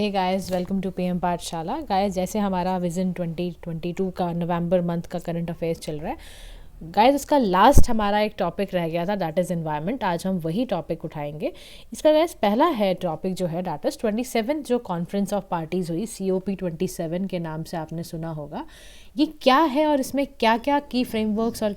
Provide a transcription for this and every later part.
Hey guys, welcome to PM Pathshala. Guys, जैसे हमारा vision 2022 का नवंबर मंथ का करंट अफेयर्स चल रहा है गाइस, उसका लास्ट हमारा एक टॉपिक रह गया था, दैट इज़ एनवायरनमेंट। आज हम वही टॉपिक उठाएंगे। इसका गाइस पहला है टॉपिक जो है दैट इज़ 27 जो कॉन्फ्रेंस ऑफ पार्टीज़ हुई, COP27 के नाम से आपने सुना होगा। ये क्या है और इसमें क्या क्या की फ्रेमवर्क्स और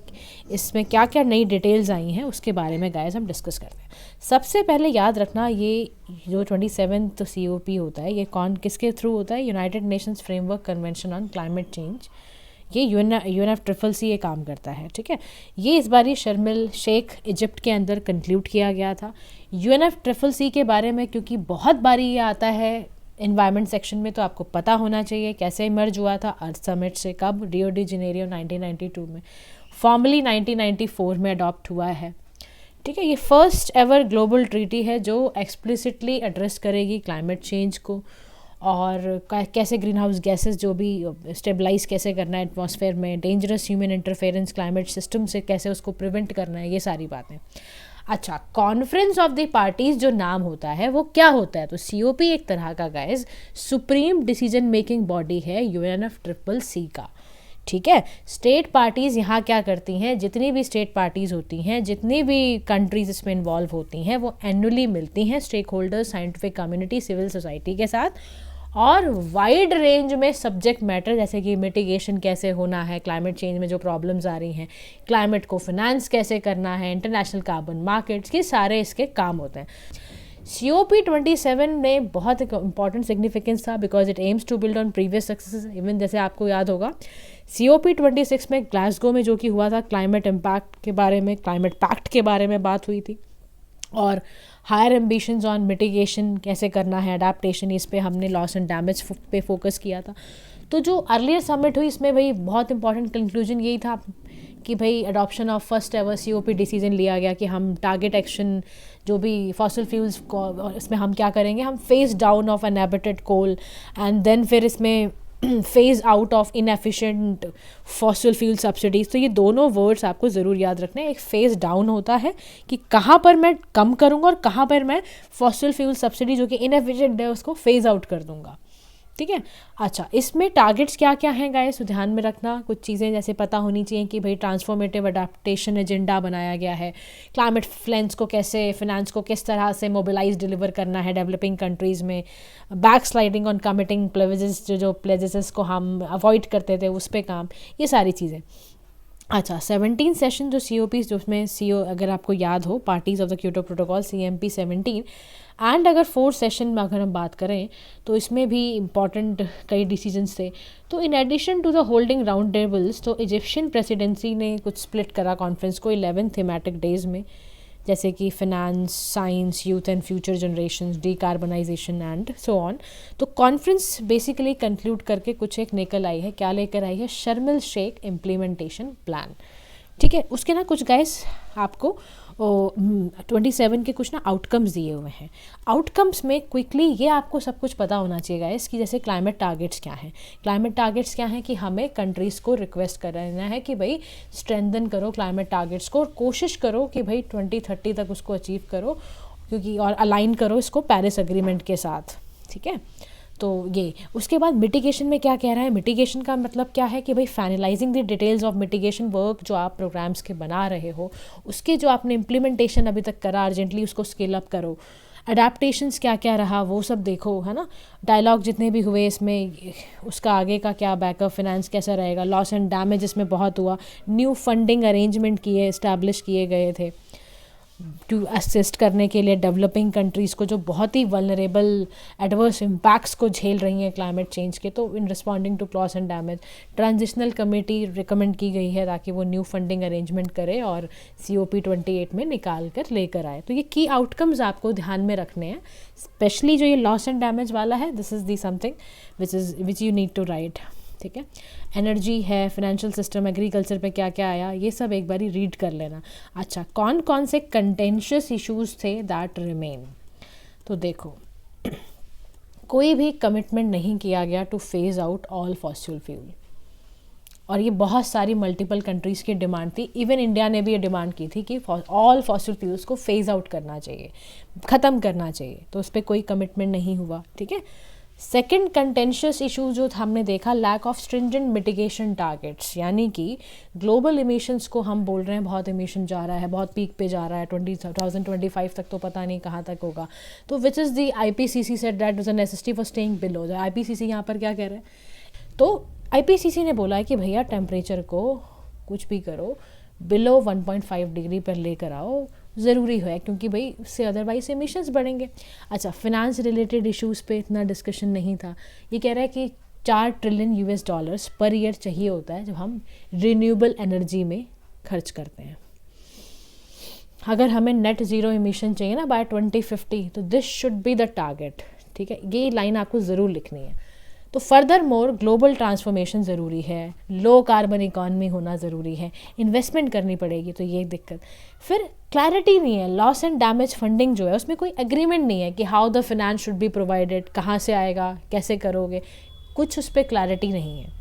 इसमें क्या क्या नई डिटेल्स आई हैं उसके बारे में गाइस हम डिस्कस करते हैं। सबसे पहले याद रखना, ये जो 27 COP होता है ये किसके थ्रू होता है? United Nations framework convention on climate change. ये UNFCCC ये काम करता है, ठीक है। ये इस बार शर्म एल शेख इजिप्ट के अंदर कंक्लूड किया गया था। UNFCCC के बारे में क्योंकि बहुत बारी ये आता है एनवायरनमेंट सेक्शन में, तो आपको पता होना चाहिए कैसे इमर्ज हुआ था अर्थ समिट से। कब? रियो डी जेनेरियो 1992 में। फॉर्मली 1994 में अडॉप्ट हुआ है, ठीक है। ये फर्स्ट एवर ग्लोबल ट्रीटी है जो एक्सप्लिसिटली एड्रेस करेगी क्लाइमेट चेंज को और कैसे ग्रीन हाउस गैसेस जो भी स्टेबलाइज कैसे करना है एटमॉस्फेयर में, dangerous human interference climate system से कैसे उसको प्रिवेंट करना है, ये सारी बातें। अच्छा, कॉन्फ्रेंस ऑफ द पार्टीज जो नाम होता है वो क्या होता है? तो COP एक तरह का guys supreme decision making body है UNFCCC का, ठीक है। स्टेट पार्टीज़ यहाँ क्या करती हैं? जितनी भी स्टेट पार्टीज़ होती हैं, जितनी भी कंट्रीज़ इसमें इन्वॉल्व होती हैं, वो एनुअली मिलती हैं stakeholders, scientific community, civil society के साथ और वाइड रेंज में सब्जेक्ट मैटर जैसे कि मिटिगेशन कैसे होना है, क्लाइमेट चेंज में जो प्रॉब्लम्स आ रही हैं, क्लाइमेट को फिनेंस कैसे करना है, इंटरनेशनल कार्बन मार्केट्स के सारे इसके काम होते हैं। COP27 में बहुत एक इंपॉर्टेंट सिग्निफिकेंस था because it aims to build on previous success. Even जैसे आपको याद होगा COP26 में ग्लासगो में जो कि हुआ था, क्लाइमेट इम्पैक्ट के बारे में, क्लाइमेट पैक्ट के बारे में बात हुई थी और हायर एम्बिशंस ऑन मिटिगेशन कैसे करना है, अडेप्टेशन, इस पे हमने लॉस एंड डैमेज पे फोकस किया था। तो जो अर्लियर समिट हुई इसमें भाई बहुत इंपॉर्टेंट कंक्लूजन यही था कि भाई adoption of first ever COP decision लिया गया कि हम टारगेट एक्शन जो भी फॉसिल फ्यूल्स को इसमें हम क्या करेंगे, हम phase down of unabated coal and then फिर इसमें phase out of inefficient fossil fuel subsidies. तो ये दोनों वर्ड्स आपको ज़रूर याद रखना है। एक फेज डाउन होता है कि कहाँ पर मैं कम करूँगा और कहाँ पर मैं फॉसिल फ्यूल सब्सिडी जो कि इनएफिशिएंट है उसको फेज आउट कर दूँगा, ठीक है। अच्छा, इसमें टारगेट्स क्या क्या हैं गाइस, तो ध्यान में रखना कुछ चीज़ें जैसे पता होनी चाहिए कि भाई ट्रांसफॉर्मेटिव अडेप्टेशन एजेंडा बनाया गया है, क्लाइमेट फ्लेंस को कैसे, फिनेंस को किस तरह से मोबिलाइज डिलीवर करना है डेवलपिंग कंट्रीज़ में, back sliding on committing pledges, जो प्लेजेस को हम अवॉइड करते थे उस पर काम, ये सारी चीज़ें। अच्छा, 17 सेशन जो COP जो उसमें अगर आपको याद हो, parties of the Kyoto protocol CMP17 and अगर 4 सेशन में अगर हम बात करें तो इसमें भी इम्पॉर्टेंट कई डिसीजंस थे। तो in addition to the holding round tables, तो इजिप्शियन प्रेसिडेंसी ने कुछ स्प्लिट करा कॉन्फ्रेंस को 11 थीमेटिक डेज में, जैसे कि finance, science, youth and future generations, decarbonisation and so on. तो कॉन्फ्रेंस बेसिकली कंक्लूड करके कुछ एक निकल आई है, क्या लेकर आई है? शर्म एल शेख इम्प्लीमेंटेशन प्लान, ठीक है। उसके ना कुछ गाइस आपको 27 के कुछ ना आउटकम्स दिए हुए हैं। आउटकम्स में क्विकली ये आपको सब कुछ पता होना चाहिए गाइस कि जैसे क्लाइमेट टारगेट्स क्या हैं। क्लाइमेट टारगेट्स क्या हैं कि हमें कंट्रीज़ को रिक्वेस्ट कर रहना है कि भाई स्ट्रेंथन करो क्लाइमेट टारगेट्स को और कोशिश करो कि भाई 2030 तक उसको अचीव करो, क्योंकि और अलाइन करो इसको पेरिस एग्रीमेंट के साथ, ठीक है। तो ये उसके बाद मिटिगेशन में क्या कह रहा है? मिटिगेशन का मतलब क्या है कि भाई finalising the details of mitigation work जो आप प्रोग्राम्स के बना रहे हो, उसके जो आपने इम्प्लीमेंटेशन अभी तक करा, अर्जेंटली उसको स्केल अप करो। अडेप्टेशंस क्या क्या रहा वो सब देखो, है ना। डायलॉग जितने भी हुए इसमें, उसका आगे का क्या बैकअप फिनेंस कैसा रहेगा, लॉस एंड डैमेज इसमें बहुत हुआ, न्यू फंडिंग अरेंजमेंट इस्टेब्लिश किए गए थे टू असिस्ट करने के लिए डेवलपिंग कंट्रीज़ को जो बहुत ही वल्नरेबल एडवर्स इम्पैक्ट्स को झेल रही हैं क्लाइमेट चेंज के। तो in responding to loss and damage, transitional committee recommend की गई है ताकि वो न्यू फंडिंग अरेंजमेंट करे और COP28 में निकाल कर लेकर आए। तो ये की आउटकम्स आपको ध्यान में रखने हैं, स्पेशली जो ये लॉस एंड डैमेज वाला है, this is the something which you need to write, ठीक है। एनर्जी है, फाइनेंशियल सिस्टम, एग्रीकल्चर पे क्या क्या आया, ये सब एक बारी रीड कर लेना। अच्छा, कौन कौन से कंटेंशियस इश्यूज थे दैट रिमेन, तो देखो कोई भी कमिटमेंट नहीं किया गया two phase out all fossil fuel, और ये बहुत सारी मल्टीपल कंट्रीज़ की डिमांड थी। इवन इंडिया ने भी ये डिमांड की थी कि ऑल फॉसिल फ्यूल्स को फेज आउट करना चाहिए, ख़त्म करना चाहिए, तो उस पर कोई कमिटमेंट नहीं हुआ, ठीक है। सेकेंड कंटेंशियस इशू जो हमने देखा, lack of stringent mitigation targets, यानी कि ग्लोबल इमिशंस को हम बोल रहे हैं बहुत इमिशन जा रहा है, बहुत पीक पे जा रहा है, 2025 तक तो पता नहीं कहाँ तक होगा, तो which is the IPCC said that was a necessity for staying below. IPCC यहाँ पर क्या कह रहे हैं, तो IPCC ने बोला है कि भैया टेम्परेचर को कुछ भी करो बिलो 1.5 डिग्री पर लेकर आओ, ज़रूरी है, क्योंकि भाई उससे अदरवाइज एमिशंस बढ़ेंगे। अच्छा, फिनांस रिलेटेड इश्यूज़ पे इतना डिस्कशन नहीं था। ये कह रहा है कि $4 ट्रिलियन पर ईयर चाहिए होता है जब हम रिन्यूएबल एनर्जी में खर्च करते हैं। अगर हमें नेट ज़ीरो एमिशन चाहिए ना बाय 2050, तो this should be the target. ठीक है, ये लाइन आपको ज़रूर लिखनी है। तो फर्दर मोर ग्लोबल ट्रांसफॉर्मेशन ज़रूरी है, लो कार्बन इकॉनमी होना ज़रूरी है, इन्वेस्टमेंट करनी पड़ेगी, तो ये दिक्कत। फिर क्लैरिटी नहीं है, लॉस एंड डैमेज फंडिंग जो है उसमें कोई एग्रीमेंट नहीं है कि how the finance should be provided, कहाँ से आएगा, कैसे करोगे, कुछ उस पर क्लैरिटी नहीं है।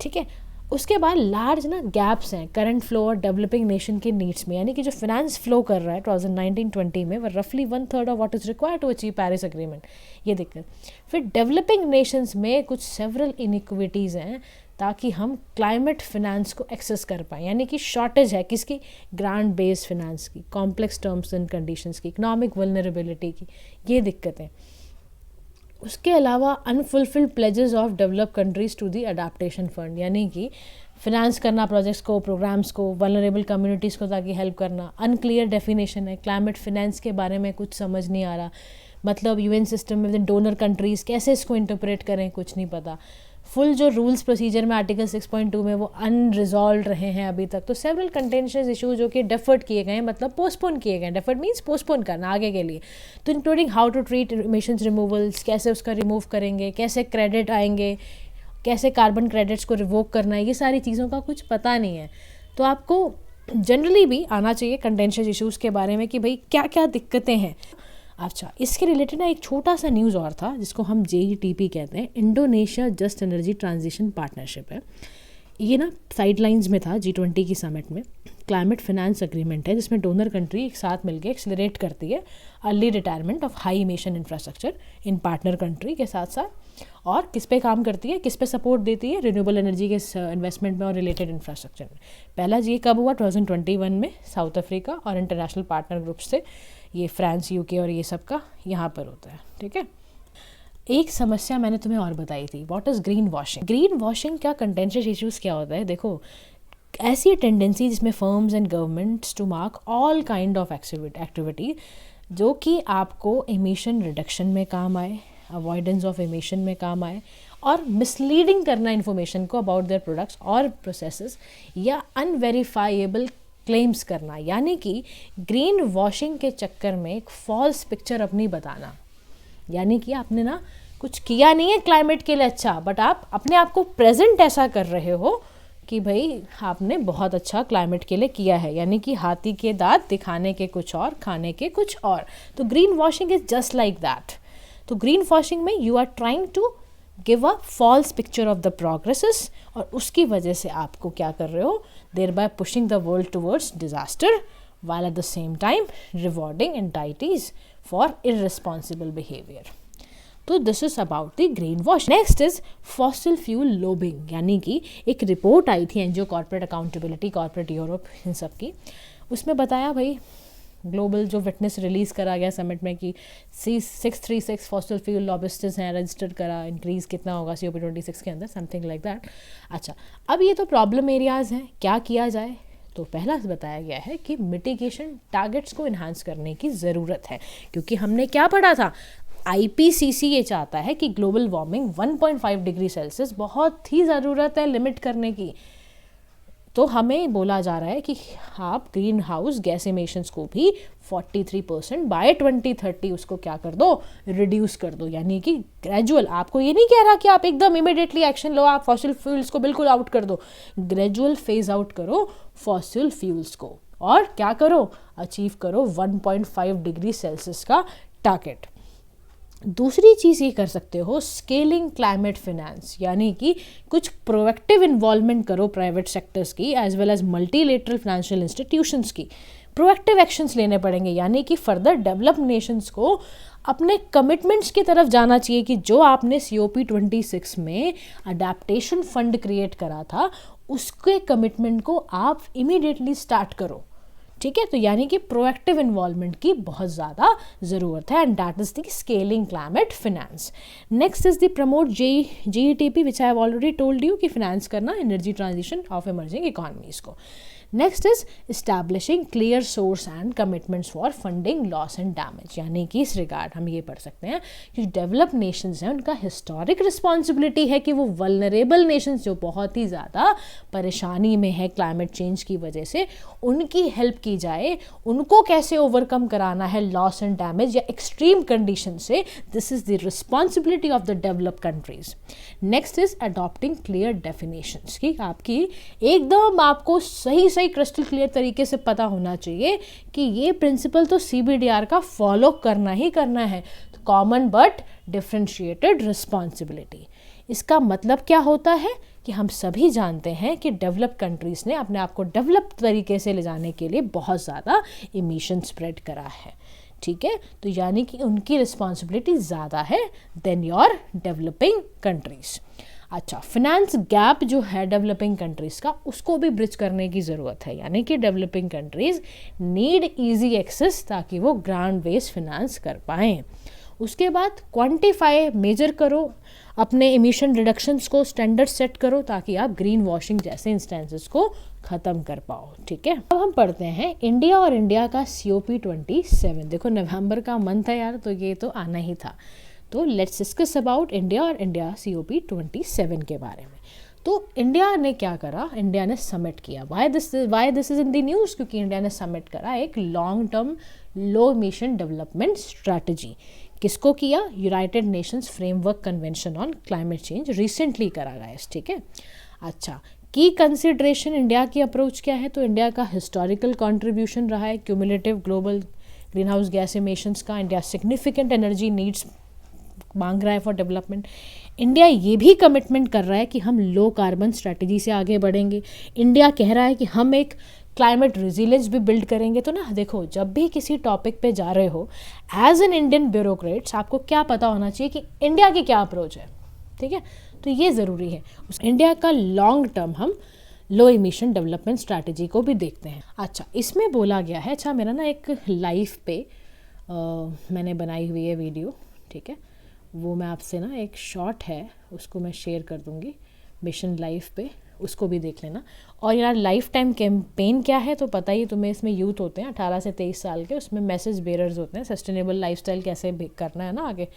ठीक है, उसके बाद लार्ज ना गैप्स हैं करंट फ्लो और डेवलपिंग नेशन के नीड्स में, यानी कि जो फिनेंस फ्लो कर रहा है 2019-20 में वो रफली 1/3 of what is required to achieve Paris agreement, ये दिक्कत। फिर डेवलपिंग नेशंस में कुछ सेवरल इनइक्विटीज़ हैं ताकि हम क्लाइमेट फिनेंस को एक्सेस कर पाएँ, यानी कि शॉर्टेज है किसकी, ग्रांट बेस्ड फिनेंस की, कॉम्प्लेक्स टर्म्स एंड कंडीशंस की, इकोनॉमिक वल्नरेबिलिटी की, ये दिक्कतें। उसके अलावा unfulfilled pledges of develop countries to the adaptation fund, यानी कि फिनेंस करना प्रोजेक्ट्स को, प्रोग्राम्स को, वल्नरेबल कम्युनिटीज़ को ताकि हेल्प करना। अनक्लियर डेफिनेशन है, क्लाइमेट फिनेंस के बारे में कुछ समझ नहीं आ रहा, मतलब UN सिस्टम में डोनर कंट्रीज़ कैसे इसको इंटरप्रेट करें कुछ नहीं पता। फुल जो रूल्स प्रोसीजर में आर्टिकल 6.2 में वो अनरिजॉल्व रहे हैं अभी तक। तो सेवरल कंटेंशियस इशू जो कि डेफर्ड किए गए हैं, मतलब पोस्टपोन किए गए, डेफर्ड मीन्स पोस्टपोन करना आगे के लिए। तो including how to treat emissions removals, कैसे उसका रिमूव करेंगे, कैसे क्रेडिट आएंगे, कैसे कार्बन क्रेडिट्स को रिवोक करना है, ये सारी चीज़ों का कुछ पता नहीं है। तो आपको जनरली भी आना चाहिए कंटेंशियस इशूज़ के बारे में कि भाई क्या क्या दिक्कतें हैं। अच्छा, इसके रिलेटेड ना एक छोटा सा न्यूज़ और था जिसको हम JETP कहते हैं, Indonesia just energy transition partnership है। ये ना साइडलाइंस में था G20 की समिट में। क्लाइमेट फिनेंस एग्रीमेंट है जिसमें डोनर कंट्री एक साथ मिलकर एक्सेलरेट करती है early retirement of high emission infrastructure in partner country के साथ साथ, और किस पे काम करती है, किस पे सपोर्ट देती है, रिन्यूएबल एनर्जी के इन्वेस्टमेंट में और रिलेटेड इंफ्रास्ट्रक्चर में। पहला ये कब हुआ, 2021 में साउथ अफ्रीका और इंटरनेशनल पार्टनर ग्रुप्स से, ये फ्रांस, UK और ये सब का यहाँ पर होता है। ठीक है, एक समस्या मैंने तुम्हें और बताई थी, what is green washing. Green washing का कंटेंशियस इश्यूज़ क्या होता है, देखो ऐसी टेंडेंसी जिसमें firms and governments to mark all kind of activity जो कि आपको एमिशन रिडक्शन में काम आए, अवॉइडेंस ऑफ एमिशन में काम आए, और मिसलीडिंग करना इन्फॉर्मेशन को अबाउट देयर प्रोडक्ट्स और प्रोसेसेस, या अनवेरीफाइएबल क्लेम्स करना, यानी कि ग्रीन वॉशिंग के चक्कर में एक फॉल्स पिक्चर अपनी बताना। यानी कि आपने ना कुछ किया नहीं है क्लाइमेट के लिए अच्छा, बट आप अपने आप को प्रेजेंट ऐसा कर रहे हो कि भाई आपने बहुत अच्छा क्लाइमेट के लिए किया है, यानी कि हाथी के दांत दिखाने के कुछ और, खाने के कुछ और। तो green washing is just like that. तो ग्रीन वॉशिंग में you are trying to give a false picture of the progresses, और उसकी वजह से आपको क्या कर रहे हो, thereby pushing the world towards disaster, while at the same time rewarding entities for irresponsible behavior. तो this is about the green wash. Next is fossil fuel lobbying, यानी कि एक रिपोर्ट आई थी NGO corporate accountability, corporate Europe, इन सब की। उसमें बताया भाई ग्लोबल जो विटनेस रिलीज़ करा गया समिट में कि 636 फॉसिल फ्यूल लॉबिस्टर्स हैं रजिस्टर्ड करा, इंक्रीज़ कितना होगा COP26 के अंदर, समथिंग लाइक दैट। अच्छा, अब ये तो प्रॉब्लम एरियाज़ हैं, क्या किया जाए। तो पहला बताया गया है कि मिटिगेशन टारगेट्स को इन्हांस करने की ज़रूरत है, क्योंकि हमने क्या पढ़ा था, IPCC ये चाहता है कि ग्लोबल वार्मिंग 1.5 डिग्री सेल्सियस बहुत ही ज़रूरत है लिमिट करने की। तो हमें बोला जा रहा है कि आप ग्रीन हाउस गैस एमिशंस को भी 43% बाय 2030 उसको क्या कर दो, रिड्यूस कर दो, यानी कि ग्रेजुअल। आपको ये नहीं कह रहा कि आप एकदम इमिडिएटली एक्शन लो, आप फॉसिल फ्यूल्स को बिल्कुल आउट कर दो, ग्रेजुअल फेज आउट करो फॉसिल फ्यूल्स को, और क्या करो, अचीव करो 1.5 डिग्री सेल्सियस का टारगेट। दूसरी चीज़ ये कर सकते हो, स्केलिंग क्लाइमेट फिनेंस, यानी कि कुछ प्रोएक्टिव इन्वॉल्वमेंट करो प्राइवेट सेक्टर्स की as well as multilateral financial institutions की। प्रोएक्टिव एक्शंस लेने पड़ेंगे, यानी कि फर्दर डेवलप्ड नेशंस को अपने कमिटमेंट्स की तरफ जाना चाहिए कि जो आपने COP26 में अडेप्टेशन फंड क्रिएट करा था उसके कमिटमेंट को आप इमीडिएटली स्टार्ट करो, ठीक है। तो यानी कि प्रोएक्टिव इन्वॉल्वमेंट की बहुत ज़्यादा ज़रूरत है, and that is the scaling climate finance. Next is the promote GETP which I have already told you कि फिनेंस करना energy transition of emerging economies को। Next is establishing clear source and commitments for funding loss and damage, यानी कि इस regard हम ये पढ़ सकते हैं कि डेवलप्ड नेशंस हैं उनका हिस्टोरिक रिस्पॉन्सिबिलिटी है कि वो वल्नरेबल नेशंस जो बहुत ही ज़्यादा परेशानी में है क्लाइमेट चेंज की वजह से, उनकी हेल्प की जाए, उनको कैसे ओवरकम कराना है लॉस एंड डैमेज या एक्सट्रीम कंडीशन से। This is the responsibility of the developed countries. Next is adopting clear definitions की आपकी एकदम आपको सही क्रिस्टल क्लियर तरीके से पता होना चाहिए कि ये प्रिंसिपल तो CBDR का फॉलो करना ही करना है, कॉमन बट डिफरेंशिएटेड रिस्पॉन्सिबिलिटी। इसका मतलब क्या होता है कि हम सभी जानते हैं कि डेवलप्ड कंट्रीज ने अपने आप को डेवलप्ड तरीके से ले जाने के लिए बहुत ज़्यादा इमिशन स्प्रेड करा है, ठीक है। तो यानी कि उनकी रिस्पॉन्सिबिलिटी ज़्यादा है देन योर डेवलपिंग कंट्रीज। अच्छा, फिनेंस गैप जो है डेवलपिंग कंट्रीज़ का उसको भी ब्रिज करने की ज़रूरत है, यानी कि developing countries need easy access ताकि वो ग्रांट बेस्ड फिनेंस कर पाएँ। उसके बाद क्वांटिफाई मेजर करो अपने इमिशन रिडक्शंस को, स्टैंडर्ड सेट करो ताकि आप ग्रीन वॉशिंग जैसे इंस्टेंसेस को ख़त्म कर पाओ, ठीक है। अब हम पढ़ते हैं इंडिया और इंडिया का COP27। देखो नवंबर का मंथ है यार, तो ये तो आना ही था। तो लेट्स डिस्कस अबाउट इंडिया और इंडिया COP27 के बारे में। तो इंडिया ने क्या करा, इंडिया ने समिट किया। Why this is in the news, क्योंकि इंडिया ने समिट करा एक लॉन्ग टर्म लो इमिशन डेवलपमेंट स्ट्रैटेजी। किसको किया? United Nations framework convention on climate change recently करा गया, ठीक है। अच्छा, की कंसिडरेशन इंडिया की अप्रोच क्या है? तो इंडिया का हिस्टोरिकल कंट्रीब्यूशन रहा है cumulative global green house gas emissions का। इंडिया सिग्निफिकेंट एनर्जी नीड्स मांग रहा है फॉर डेवलपमेंट। इंडिया ये भी कमिटमेंट कर रहा है कि हम लो कार्बन स्ट्रेटजी से आगे बढ़ेंगे। इंडिया कह रहा है कि हम एक क्लाइमेट रेजिलियंस भी बिल्ड करेंगे। तो ना देखो, जब भी किसी टॉपिक पे जा रहे हो एज एन इंडियन ब्यूरोक्रेट्स आपको क्या पता होना चाहिए कि इंडिया की क्या अप्रोच है, ठीक है। तो ये ज़रूरी है। इंडिया का लॉन्ग टर्म हम लो इमिशन डेवलपमेंट स्ट्रैटेजी को भी देखते हैं। अच्छा, इसमें बोला गया है, अच्छा मेरा ना एक लाइव पे मैंने बनाई हुई है वीडियो, ठीक है, वो मैं आपसे ना एक शॉर्ट है उसको मैं शेयर कर दूँगी मिशन लाइव पे, उसको भी देख लेना। और यार लाइफ टाइम कैंपेन क्या है तो पता ही तुम्हें, इसमें यूथ होते हैं 18 से 23 साल के, उसमें मैसेज बेरर्स होते हैं, सस्टेनेबल लाइफस्टाइल कैसे करना है ना आगे,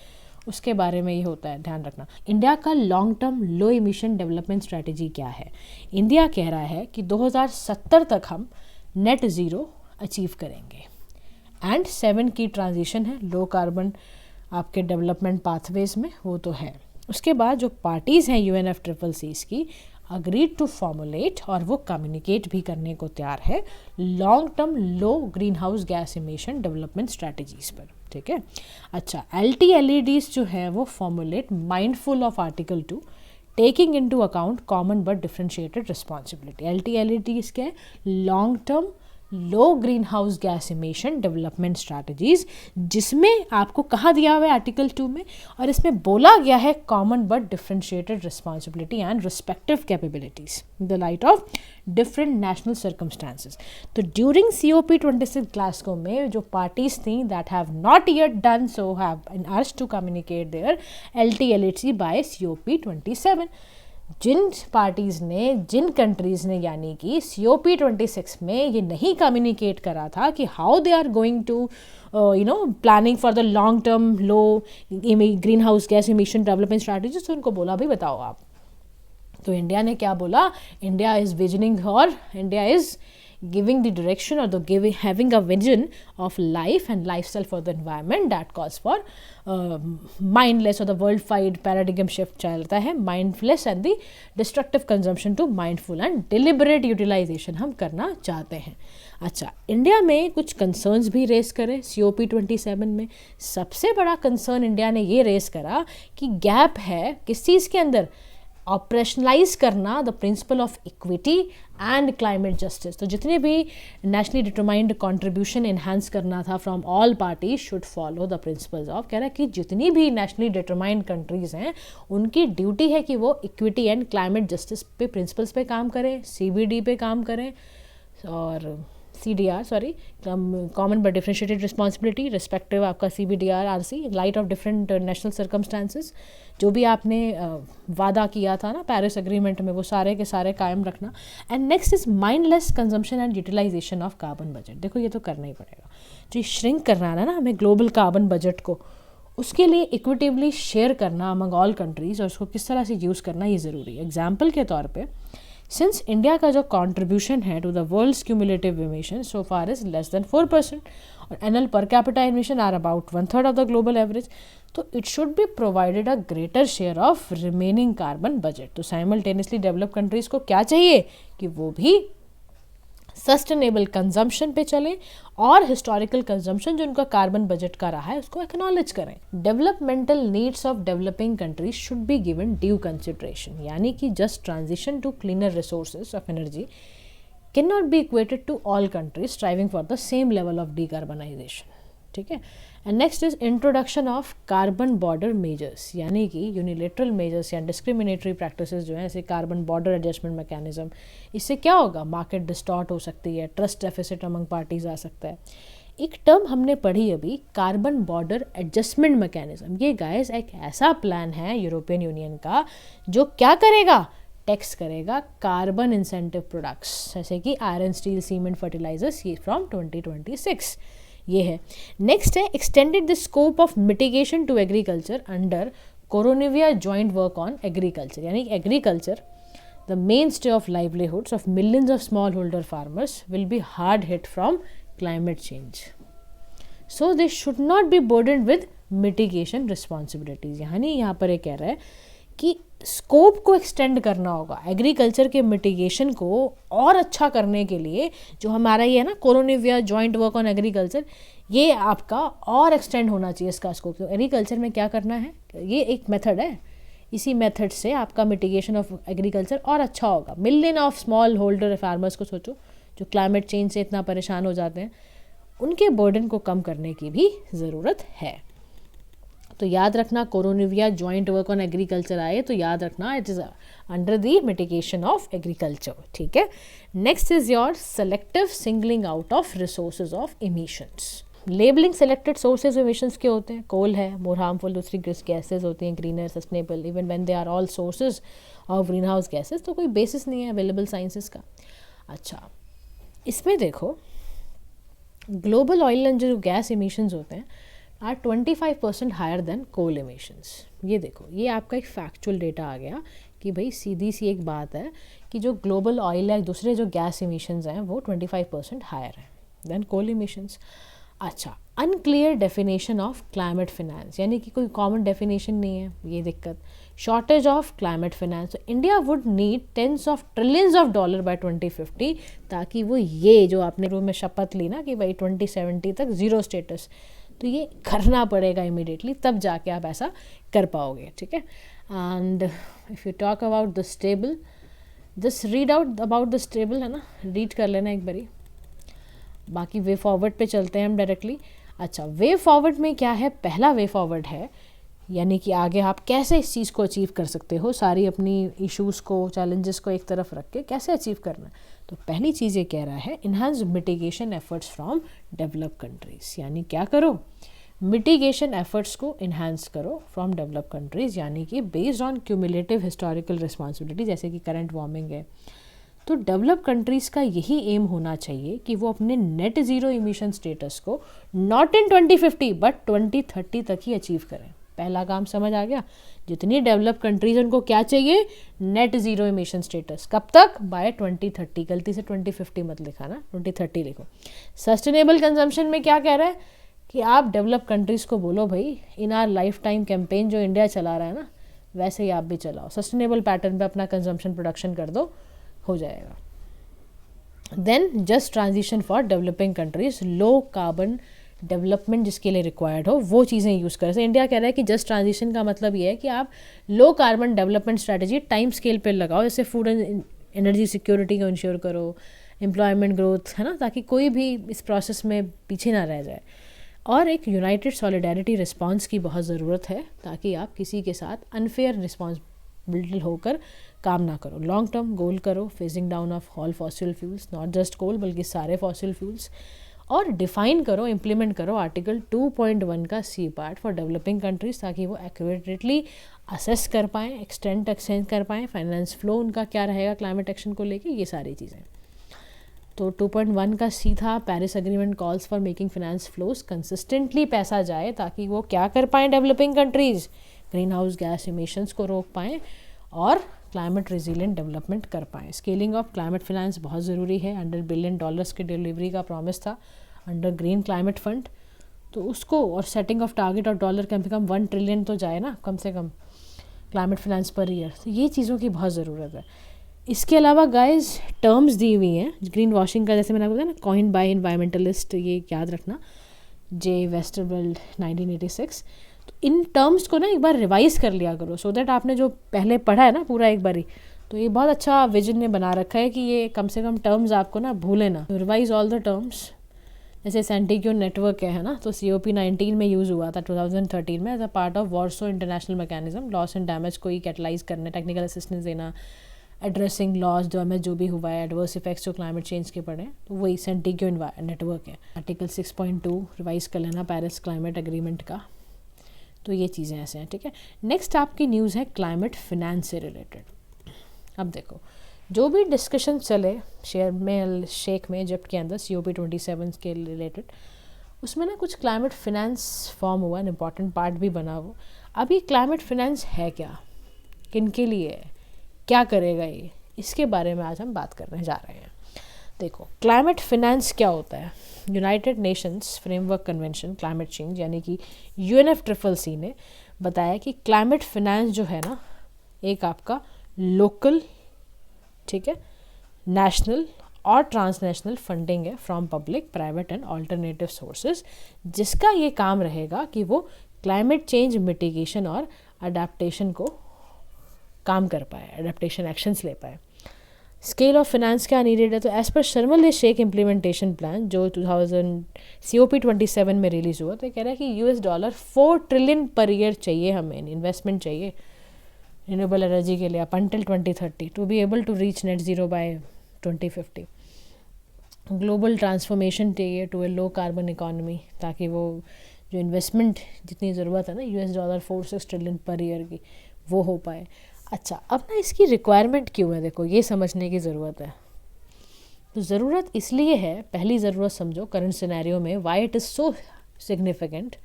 उसके बारे में ही होता है, ध्यान रखना। इंडिया का लॉन्ग टर्म लो इमिशन डेवलपमेंट स्ट्रैटेजी क्या है? इंडिया कह रहा है कि 2070 तक हम नेट ज़ीरो अचीव करेंगे एंड 7 की ट्रांजिशन है लो कार्बन आपके डेवलपमेंट पाथवेज में, वो तो है। उसके बाद जो पार्टीज़ हैं UNFCCC की अग्रीड टू फॉर्मुलेट और वो कम्युनिकेट भी करने को तैयार है long term low greenhouse gas emission development strategies पर, ठीक है। अच्छा, LTLEDs जो है वो formulate mindful of article 2 taking into account common but differentiated responsibility. LTLEDs क्या है? Long term low greenhouse gas emission development strategies, जिसमें आपको कहा दिया हुआ है आर्टिकल 2 में, और इसमें बोला गया है common but differentiated responsibility and respective capabilities in the light of different national circumstances. तो ड्यूरिंग COP26 ग्लासगो में जो पार्टीज थी that have not yet done so have been asked to communicate their LTLED by COP27। जिन parties ने, जिन countries ने यानी कि COP26 में ये नहीं कम्युनिकेट करा था कि how they are going to planning for the long term low greenhouse gas emission development strategy, तो उनको बोला भी बताओ आप। तो इंडिया ने क्या बोला? इंडिया इज़ विजनिंग और India is giving the direction or having a vision of life and lifestyle for the environment that calls for mindless or the world-wide paradigm shift चलता है, mindless and the destructive consumption to mindful and deliberate utilization हम करना चाहते हैं। अच्छा, India में कुछ concerns भी रेस करे COP27 में। सबसे बड़ा कंसर्न इंडिया ने ये रेस करा कि गैप है किस चीज़ के अंदर? ऑपरेशनलाइज करना the principle of equity and climate justice. तो जितने भी नेशनली डिटरमाइंड कंट्रीब्यूशन इन्हांस करना था from all parties should follow the principles of, कह रहा है कि जितनी भी नेशनली डिटरमाइंड कंट्रीज हैं उनकी ड्यूटी है कि वो इक्विटी एंड क्लाइमेट जस्टिस पे प्रिंसिपल्स पे काम करें, CBD पे काम करें और CDR sorry common but differentiated responsibility respective आपका CBDR RC light of different national circumstances, जो भी आपने वादा किया था ना पेरिस एग्रीमेंट में वो सारे के सारे कायम रखना। And next is mindless consumption and utilisation of carbon budget. देखो ये तो करना ही पड़ेगा, जो श्रिंक करना है ना हमें ग्लोबल कार्बन बजट को, उसके लिए इक्विटिवली शेयर करना अमंग ऑल कंट्रीज और उसको किस तरह से यूज़ करना ये ज़रूरी है। एग्जाम्पल के तौर पे सिंस इंडिया का जो कंट्रीब्यूशन है to the world's cumulative emission so far is less than 4% और annual per capita emission are about 1/3 of the global average, तो it should be provided a greater share of remaining carbon budget. तो simultaneously develop countries को क्या चाहिए कि वो भी sustainable consumption पे चलें और हिस्टोरिकल कंजम्पशन जो उनका कार्बन बजट का रहा है उसको एक्नॉलेज करें। Developmental needs of developing countries should be given due consideration, यानी कि just transition to cleaner resources of energy cannot be equated to all countries striving for the same level of decarbonisation. ठीक है। And next is introduction of carbon border measures, यानी कि unilateral measures या discriminatory practices जो हैं जैसे carbon border adjustment mechanism, इससे क्या होगा, मार्केट डिस्टॉर्ट हो सकती है, ट्रस्ट डेफिसिट अमंग पार्टीज आ सकता है। एक टर्म हमने पढ़ी अभी, कार्बन बॉर्डर एडजस्टमेंट मैकेनिज्म। ये गाइस एक ऐसा प्लान है यूरोपियन यूनियन का जो क्या करेगा, टैक्स करेगा कार्बन इंसेंटिव प्रोडक्ट्स जैसे कि आयरन, स्टील, सीमेंट, फर्टिलाइजर्स, ये फ्रॉम 2026 ये है। नेक्स्ट है extended the scope of mitigation to agriculture under Koronivia joint work on agriculture, यानी agriculture the mainstay of livelihoods of millions of smallholder farmers will be hard hit from climate change, so they should not be burdened with mitigation responsibilities. यानी यहाँ पर ये कह रहा है कि scope को एक्सटेंड करना होगा एग्रीकल्चर के मिटिगेशन को और अच्छा करने के लिए। जो हमारा ये है ना कोरोनिविया जॉइंट वर्क ऑन एग्रीकल्चर, ये आपका और एक्सटेंड होना चाहिए इसका स्कोप। तो एग्रीकल्चर में क्या करना है, ये एक मेथड है, इसी मेथड से आपका मिटिगेशन ऑफ एग्रीकल्चर और अच्छा होगा। Million of smallholder farmers को सोचो जो क्लाइमेट चेंज से इतना परेशान हो जाते हैं, उनके बर्डन को कम करने की भी ज़रूरत है। तो याद रखना कोरोनिविया जॉइंट वर्क ऑन एग्रीकल्चर आए तो याद रखना it is under the mitigation of agriculture. ठीक है। Next is your selective singling out of resources of emissions. Labelling selected sources of emissions के होते हैं, कोल है, मोर हार्मफुल दूसरी गैसेज होती हैं, greener, sustainable, even when they are all sources of greenhouse gases, तो कोई बेसिस नहीं है अवेलेबल साइंसेस का। अच्छा, इसमें देखो ग्लोबल ऑयल एंड जो गैस इमिशंस होते हैं are 25% higher than coal emissions. ये देखो, ये आपका एक फैक्चुअल डेटा आ गया कि भाई सीधी सी एक बात है कि जो ग्लोबल ऑयल या दूसरे जो गैस एमिशंस हैं वो 25% हायर है देन कोल एमिशंस। अच्छा, unclear definition of climate finance, यानी कि कोई कॉमन डेफिनेशन नहीं है, ये दिक्कत। शॉर्टेज ऑफ क्लाइमेट फिनेंस, तो India would need tens of trillions of dollar by 2050 ताकि वो ये जो आपने रूम में शपथ ली ना कि भाई 2070 तक ज़ीरो स्टेटस, तो ये करना पड़ेगा इमीडिएटली, तब जाके आप ऐसा कर पाओगे। ठीक है। And if you talk about the stable, just read out about the stable, है ना, रीड कर लेना एक बारी। बाकी वे फॉरवर्ड पे चलते हैं हम डायरेक्टली। अच्छा, वे फॉरवर्ड में क्या है, पहला वे फॉरवर्ड है यानी कि आगे आप कैसे इस चीज़ को अचीव कर सकते हो, सारी अपनी इश्यूज़ को, चैलेंजेस को एक तरफ रख के कैसे अचीव करना है। तो पहली चीज़ ये कह रहा है enhance mitigation efforts from develop countries, यानी क्या करो, मिटिगेशन एफर्ट्स को इन्हांस करो फ्रॉम डेवलप कंट्रीज़, यानी कि based on cumulative historical responsibility, जैसे कि करंट वार्मिंग है। तो डेवलप कंट्रीज़ का यही एम होना चाहिए कि वो अपने नेट ज़ीरो इमिशन स्टेटस को नॉट इन 2050 बट 2030 तक ही अचीव करें। पहला काम समझ आ गया। जितनी डेवलप कंट्रीज उनको क्या चाहिए, नेट ज़ीरो इमिशन स्टेटस। कब तक, बाय 2030। गलती से 2050 मत लिखा ना, 2030 लिखो। सस्टेनेबल कंजम्पशन में क्या कह रहा है कि आप डेवलप कंट्रीज़ को बोलो भाई इन आर लाइफ टाइम कैंपेन जो इंडिया चला रहा है ना, वैसे ही आप भी चलाओ, सस्टेनेबल पैटर्न पे अपना कंजम्पशन प्रोडक्शन कर दो, हो जाएगा। Then just transition for developing countries, low carbon development जिसके लिए रिक्वायर्ड हो वो चीज़ें यूज़ करें। जैसे इंडिया कह रहा है कि जस्ट ट्रांजिशन का मतलब ये है कि आप लो carbon development strategy time scale पे लगाओ, जैसे फूड एंड एनर्जी सिक्योरिटी को इंश्योर करो, एम्प्लॉयमेंट ग्रोथ, है ना, ताकि कोई भी इस प्रोसेस में पीछे ना रह जाए। और एक यूनाइटेड सॉलिडारिटी रिस्पांस की बहुत ज़रूरत है, ताकि आप किसी के साथ अनफेयर रिस्पॉन्सिबिलिटी होकर काम ना करो। लॉन्ग टर्म गोल करो, phasing down of all fossil fuels, not just coal बल्कि सारे फॉसिल फ्यूल्स। और डिफाइन करो, इम्प्लीमेंट करो आर्टिकल 2.1 का C part for developing countries, ताकि वो एक्यूरेटली असेस कर पाएँ, एक्सटेंड कर पाएँ, फाइनेंस फ्लो उनका क्या रहेगा क्लाइमेट एक्शन को लेके, ये सारी चीज़ें। तो 2.1 का सी था, Paris agreement calls for making finance flows consistently पैसा जाए, ताकि वो क्या कर पाएँ developing countries, green house gas emissions को रोक पाएँ और क्लाइमेट रेजिलिएंट डेवलपमेंट कर पाएँ। स्केलिंग ऑफ क्लाइमेट फाइनेंस बहुत ज़रूरी है। $100 बिलियन की डिलीवरी का प्रॉमिस था अंडर ग्रीन क्लाइमेट फंड, तो उसको, और सेटिंग ऑफ टारगेट और डॉलर कम से कम 1 ट्रिलियन तो जाए ना कम से कम क्लाइमेट फाइनेंस पर ईयर। तो ये चीज़ों की बहुत ज़रूरत है। इसके अलावा गाइस टर्म्स दी हुई हैं ग्रीन वॉशिंग का, जैसे मैंने आपको बताया ना, कॉइन बाय इन्वायरमेंटलिस्ट, ये याद रखना, जे वेस्टरवेल्ड 1986। तो इन टर्म्स को ना एक बार रिवाइज कर लिया करो, सो दैट आपने जो पहले पढ़ा है ना पूरा एक बारी, तो ये बहुत अच्छा विजन ने बना रखा है कि ये कम से कम टर्म्स आपको ना भूले ना। Revise all the terms. जैसे सेंटिक्यू नेटवर्क है ना, तो COP19 में यूज़ हुआ था 2013 में as a part of Warsaw international mechanism, loss and damage को ही कैटलाइज करने, टेक्निकल असिस्टेंस देना, एड्रेसिंग लॉस डैमेज जो भी हुआ है, एडवर्स इफेक्ट्स जो क्लाइमेट चेंज के पड़े, तो वही सेंटिक्यू नेटवर्क है। आर्टिकल 6.2 रिवाइज कर लेना पेरिस क्लाइमेट एग्रीमेंट का। तो ये चीज़ें ऐसे हैं, ठीक है। नेक्स्ट आपकी न्यूज़ है क्लाइमेट फिनेंस से रिलेटेड। अब देखो, जो भी डिस्कशन चले शेख में इजिप्ट के अंदर COP27 के रिलेटेड, उसमें ना कुछ क्लाइमेट फिनेंस फॉर्म हुआ, इम्पॉर्टेंट पार्ट भी बना वो। अब ये क्लाइमेट फिनेंस है क्या, किन के लिए है, क्या करेगा ये, इसके बारे में आज हम बात करने जा रहे हैं। देखो, क्लाइमेट फिनेंस क्या होता है। United Nations framework convention climate change यानी कि UNFCCC ने बताया कि क्लाइमेट फिनेंस जो है ना, एक आपका लोकल, ठीक है, नेशनल और ट्रांसनेशनल फंडिंग है from public, private and alternative sources, जिसका ये काम रहेगा कि वो क्लाइमेट चेंज मिटिगेशन और अडेप्टेशन को काम कर पाए, अडेप्टेशन एक्शंस ले पाए। स्केल ऑफ फिनेंस क्या नीडेड है, तो एज पर शर्म शेख इम्प्लीमेंटेशन प्लान जो 2027 में रिलीज़ हुआ, तो ये कह रहा है कि $4 ट्रिलियन पर ईयर चाहिए हमें, इन्वेस्टमेंट चाहिए रिन्यूएबल एनर्जी के लिए up until 2030 to be able to reach net zero by 2050। Global transformation चाहिए to a low carbon economy, ताकि वो जो इन्वेस्टमेंट जितनी ज़रूरत है ना $4-6 ट्रिलियन पर ईयर की, वो हो पाए। अच्छा, अब ना इसकी रिक्वायरमेंट क्यों है, देखो ये समझने की ज़रूरत है। तो ज़रूरत इसलिए है, पहली ज़रूरत समझो करंट सिनेरियो में, why it is so significant.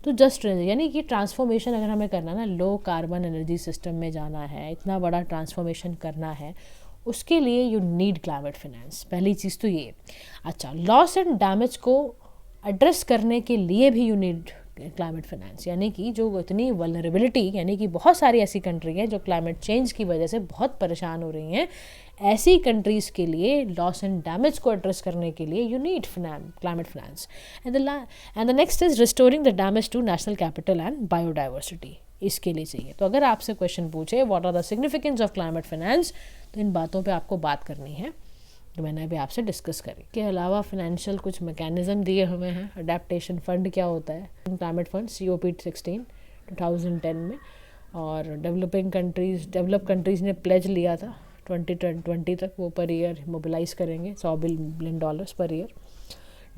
तो जस्ट यानी कि ट्रांसफॉर्मेशन अगर हमें करना ना, लो कार्बन एनर्जी सिस्टम में जाना है, इतना बड़ा ट्रांसफॉर्मेशन करना है, उसके लिए यू नीड क्लाइमेट फिनेंस, पहली चीज़ तो ये। अच्छा, लॉस एंड डैमेज को एड्रेस करने के लिए भी यू नीड क्लाइमेट फाइनेंस, यानी कि जो इतनी वल्नरेबिलिटी, यानी कि बहुत सारी ऐसी कंट्री हैं जो क्लाइमेट चेंज की वजह से बहुत परेशान हो रही हैं, ऐसी कंट्रीज़ के लिए लॉस एंड डैमेज को एड्रेस करने के लिए you need climate finance. And the next is restoring the damage to national capital and biodiversity, इसके लिए चाहिए। तो अगर आपसे क्वेश्चन पूछे what are the significance of climate finance, तो इन बातों पे आपको बात करनी है जो मैंने अभी आपसे डिस्कस करी। के अलावा फाइनेंशियल कुछ मैकेनिज्म दिए हुए हैं। अडेप्टेशन फंड क्या होता है, क्लाइमेट फंड COP16 2010 में, और डेवलप कंट्रीज़ ने प्लेज लिया था 2020 तक वो पर ईयर मोबिलाइज करेंगे $100 billion per year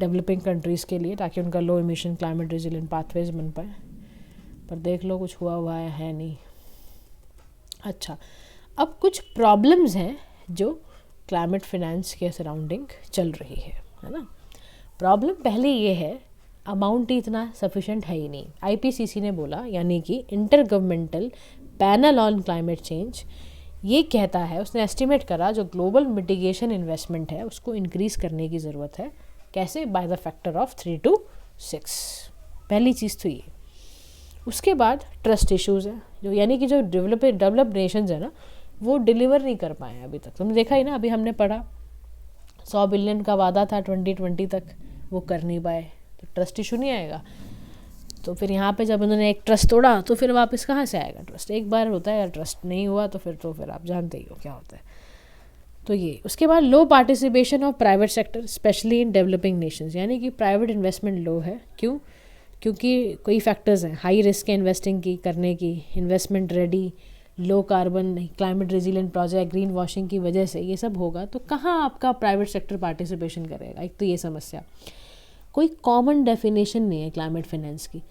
developing countries के लिए, ताकि उनका लो इमिशन क्लाइमेट रेजिलिएंट पाथवेज बन पाए। पर देख लो कुछ हुआ है नहीं। अच्छा, अब कुछ प्रॉब्लम्स हैं जो क्लाइमेट फिनेंस के सराउंडिंग चल रही है ना। प्रॉब्लम पहली ये है, अमाउंट ही इतना सफिशेंट है ही नहीं। IPCC ने बोला, यानी कि inter governmental panel on climate change, ये कहता है, उसने एस्टिमेट करा जो ग्लोबल मिटिगेशन इन्वेस्टमेंट है उसको इंक्रीज़ करने की ज़रूरत है। कैसे? By the factor of 3 to 6। पहली चीज़ तो ये। उसके बाद ट्रस्ट इश्यूज़ हैं, जो यानी कि जो डेवलप्ड नेशंस है ना, वो डिलीवर नहीं कर पाए अभी तक। तुमने देखा ही ना, अभी हमने पढ़ा $100 बिलियन का वादा था 2020 तक, वो कर नहीं पाए। तो ट्रस्ट इशू नहीं आएगा। तो फिर यहाँ पे जब उन्होंने एक ट्रस्ट तोड़ा तो फिर वापस कहाँ से आएगा ट्रस्ट? एक बार होता है यार, ट्रस्ट नहीं हुआ तो फिर आप जानते ही हो क्या होता है। तो ये उसके बाद low participation of private sector specially in developing nations, यानी कि प्राइवेट इन्वेस्टमेंट लो है। क्यों? क्योंकि कोई फैक्टर्स हैं, हाई रिस्क है इन्वेस्टिंग की करने की, investment ready, low carbon, climate resilient project, green washing की वजह से ये सब होगा। तो कहाँ आपका प्राइवेट सेक्टर पार्टिसिपेशन करेगा? एक तो ये समस्या। कोई कॉमन डेफिनेशन नहीं है क्लाइमेट फाइनेंस की।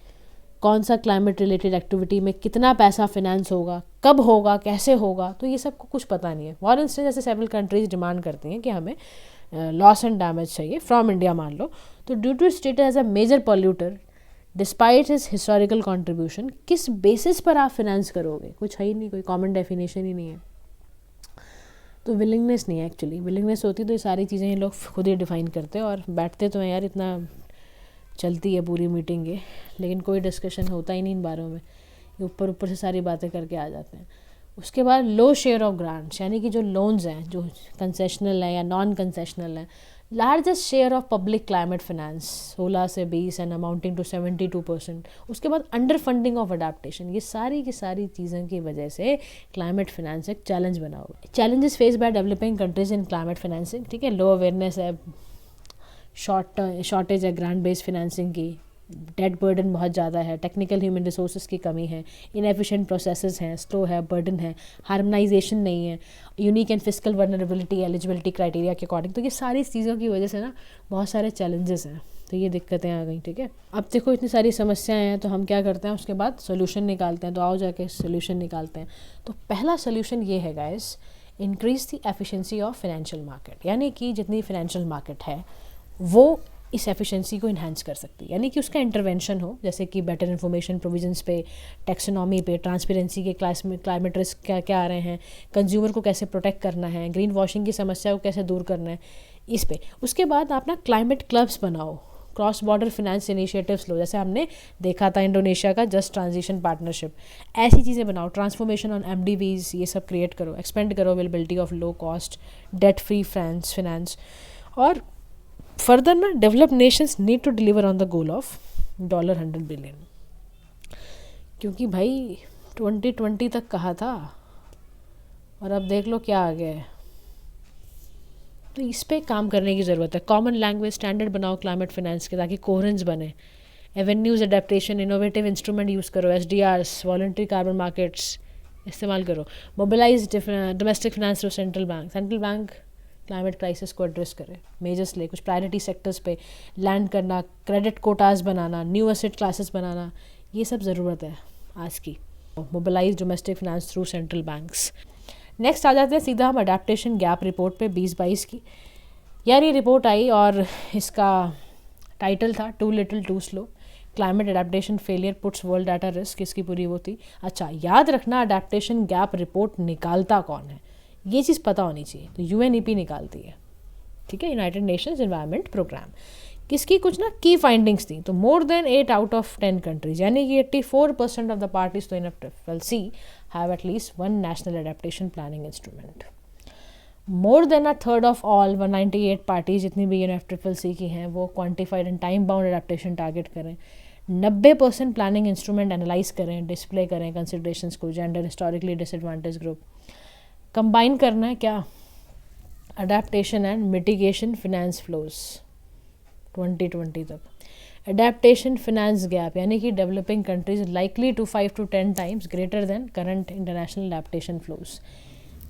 कौन सा क्लाइमेट रिलेटेड एक्टिविटी में कितना पैसा फिनेंस होगा, कब होगा, कैसे होगा, तो ये सब को कुछ पता नहीं है। फॉर इंस्टेंस जैसे सेवरल कंट्रीज डिमांड करती हैं कि हमें लॉस एंड डैमेज चाहिए फ्रॉम इंडिया मान लो, तो due to status as a major polluter despite his historical contribution, किस बेसिस पर आप फिनेंस करोगे? कुछ है ही नहीं, कोई कॉमन डेफिनेशन ही नहीं है। तो विलिंगनेस नहीं है एक्चुअली। विलिंगनेस होती तो ये सारी चीज़ें ये लोग खुद ही डिफाइन करते और बैठते तो हैं यार, इतना चलती है पूरी मीटिंग ये, लेकिन कोई डिस्कशन होता ही नहीं इन बारों में, ये ऊपर ऊपर से सारी बातें करके आ जाते हैं। उसके बाद लो शेयर ऑफ ग्रांट्स, यानी कि जो लोन्स हैं जो कंसेशनल हैं या नॉन कंसेशनल हैं, largest share of public climate finance 16 से 20 एंड अमाउंटिंग टू 72%। उसके बाद अंडर फंडिंग ऑफ अडेप्टेशन, ये सारी की सारी चीज़ों की वजह से क्लाइमेट फाइनेंस एक चैलेंज बना हुआ है। Challenges face by developing countries in climate financing, ठीक है, लो अवेयरनेस है, शॉर्टेज है ग्रांट बेस्ड फाइनेंसिंग की, डेट बर्डन बहुत ज़्यादा है, टेक्निकल ह्यूमन रिसोर्सेज की कमी है, इनएफिशिएंट प्रोसेसेस हैं, स्लो है, बर्डन है, हार्मोनाइजेशन नहीं है, unique and fiscal vulnerability eligibility criteria के अकॉर्डिंग। तो ये सारी चीज़ों की वजह से ना बहुत सारे चैलेंजेस हैं, तो ये दिक्कतें आ गई। ठीक है, अब देखो इतनी सारी समस्याएं हैं, तो हम क्या करते हैं उसके बाद सोल्यूशन निकालते हैं। तो आओ जाके सोल्यूशन निकालते हैं। तो पहला सोल्यूशन ये है guys, increase the efficiency of financial market, यानी कि जितनी फाइनेंशियल मार्केट है वो इस एफिशिएंसी को इन्हांस कर सकती है, यानी कि उसका इंटरवेंशन हो, जैसे कि बेटर इन्फॉर्मेशन प्रोविजंस पे, टैक्सोनॉमी पे, ट्रांसपेरेंसी के क्लाइमेट रिस्क क्या क्या आ रहे हैं, कंज्यूमर को कैसे प्रोटेक्ट करना है, ग्रीन वॉशिंग की समस्या को कैसे दूर करना है, इस पे। उसके बाद आप ना क्लाइमेट क्लब्स बनाओ, क्रॉस बॉर्डर फिनेंस इनिशिएटिव्स लो, जैसे हमने देखा था इंडोनेशिया का जस्ट ट्रांजिशन पार्टनरशिप, ऐसी चीज़ें बनाओ, ट्रांसफॉर्मेशन ऑन MDVs, ये सब क्रिएट करो, एक्सपेंड करो availability of low cost debt free finance. और फर्दर ना developed nations need to deliver on the goal of $100 billion, क्योंकि भाई 2020 तक कहा था और अब देख लो क्या आ गया है। तो इस पे काम करने की ज़रूरत है। कॉमन लैंग्वेज स्टैंडर्ड बनाओ क्लाइमेट फाइनेंस के, ताकि कोहेरेंस बने। Avenues adaptation innovative instrument use करो, SDRs, वॉलंटरी कार्बन मार्केट्स इस्तेमाल करो, mobilise domestic finance through central bank climate crisis को एड्रेस करे, मेजर्स ले, कुछ प्रायोरिटी सेक्टर्स पे लैंड करना, क्रेडिट कोटास बनाना, न्यू एसेट क्लासेस बनाना, ये सब ज़रूरत है आज की। Mobilise domestic finance through central banks. Next आ जाते हैं सीधा हम अडेप्टेशन गैप रिपोर्ट पे 2022 की। यार ये रिपोर्ट आई और इसका टाइटल था too little too slow, climate adaptation failure puts world at a risk, इसकी पूरी वो थी। अच्छा, याद रखना अडेप्टेशन गैप रिपोर्ट निकालता कौन है, ये चीज़ पता होनी चाहिए। तो UNEP निकालती है, ठीक है, यूनाइटेड नेशंस एनवायरनमेंट प्रोग्राम। किसकी कुछ ना की फाइंडिंग्स थी, तो more than 8 out of 10 countries, यानी कि 84% ऑफ द पार्टीज तो UNFCCC have at least one national adaptation planning instrument. More than a third of all 198 parties जितनी भी UNFCCC की हैं वो quantified and time bound adaptation target करें। 90% planning instrument analyse करें, डिस्प्ले करें कंसिडरेशंस को, gender, historically disadvantage group. Combine करना है क्या, adaptation and mitigation finance flows 2020 तक। अडेप्टेशन फिनेंस गैप, यानी कि developing countries likely to 5 to 10 times greater than current international adaptation flows.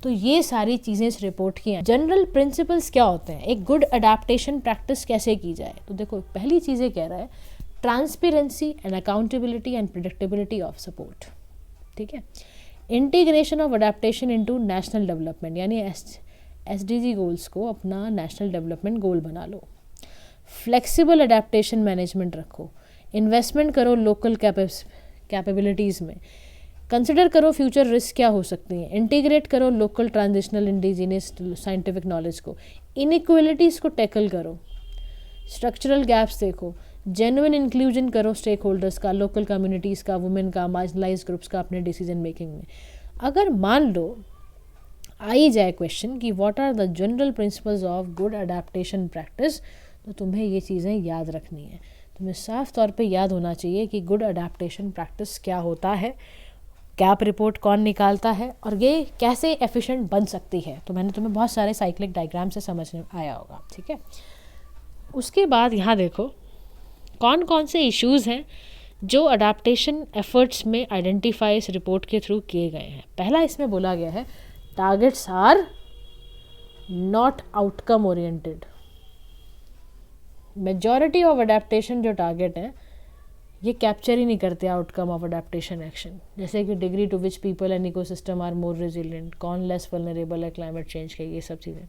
तो ये सारी चीज़ें इस रिपोर्ट की हैं। जनरल प्रिंसिपल्स क्या होते हैं, एक गुड अडेप्टेशन प्रैक्टिस कैसे की जाए। तो देखो पहली चीज़ें कह रहा है transparency and accountability and predictability of support, ठीक है। Integration of adaptation into national development, यानी SDG गोल्स को अपना नेशनल डेवलपमेंट गोल बना लो। फ्लेक्सिबल अडेप्टेशन मैनेजमेंट रखो, इन्वेस्टमेंट करो लोकल कैपेबिलिटीज़ में, कंसिडर करो फ्यूचर रिस्क क्या हो सकती हैं, इंटीग्रेट करो local transitional indigenous scientific knowledge को, इनइक्वलिटीज़ को टैकल करो, स्ट्रक्चरल गैप्स देखो, जेन्युइन इंक्लूजन करो स्टेक होल्डर्स का, लोकल कम्युनिटीज़ का, वुमेन का, मार्जिनलाइज ग्रुप्स का अपने डिसीजन मेकिंग में। अगर मान लो आ ही जाए क्वेश्चन कि what are the general principles of good adaptation practice, तो तुम्हें ये चीज़ें याद रखनी है। तुम्हें साफ तौर पे याद होना चाहिए कि गुड अडेप्टेशन प्रैक्टिस क्या होता है, गैप रिपोर्ट कौन निकालता है और ये कैसे एफिशिएंट बन सकती है। तो मैंने तुम्हें बहुत सारे साइक्लिक डायग्राम से समझ में आया होगा, ठीक है। उसके बाद यहाँ देखो कौन कौन से इश्यूज़ हैं जो अडेप्टेशन एफर्ट्स में आइडेंटिफाई इस रिपोर्ट के थ्रू किए गए हैं। पहला इसमें बोला गया है targets are not outcome oriented. Majority of adaptation जो टारगेट है ये कैप्चर ही नहीं करते आउटकम ऑफ अडेप्टेशन एक्शन, जैसे कि degree to which people and ecosystem are more resilient, कौन लेस वल्नरेबल है क्लाइमेट चेंज के, ये सब चीज़ें।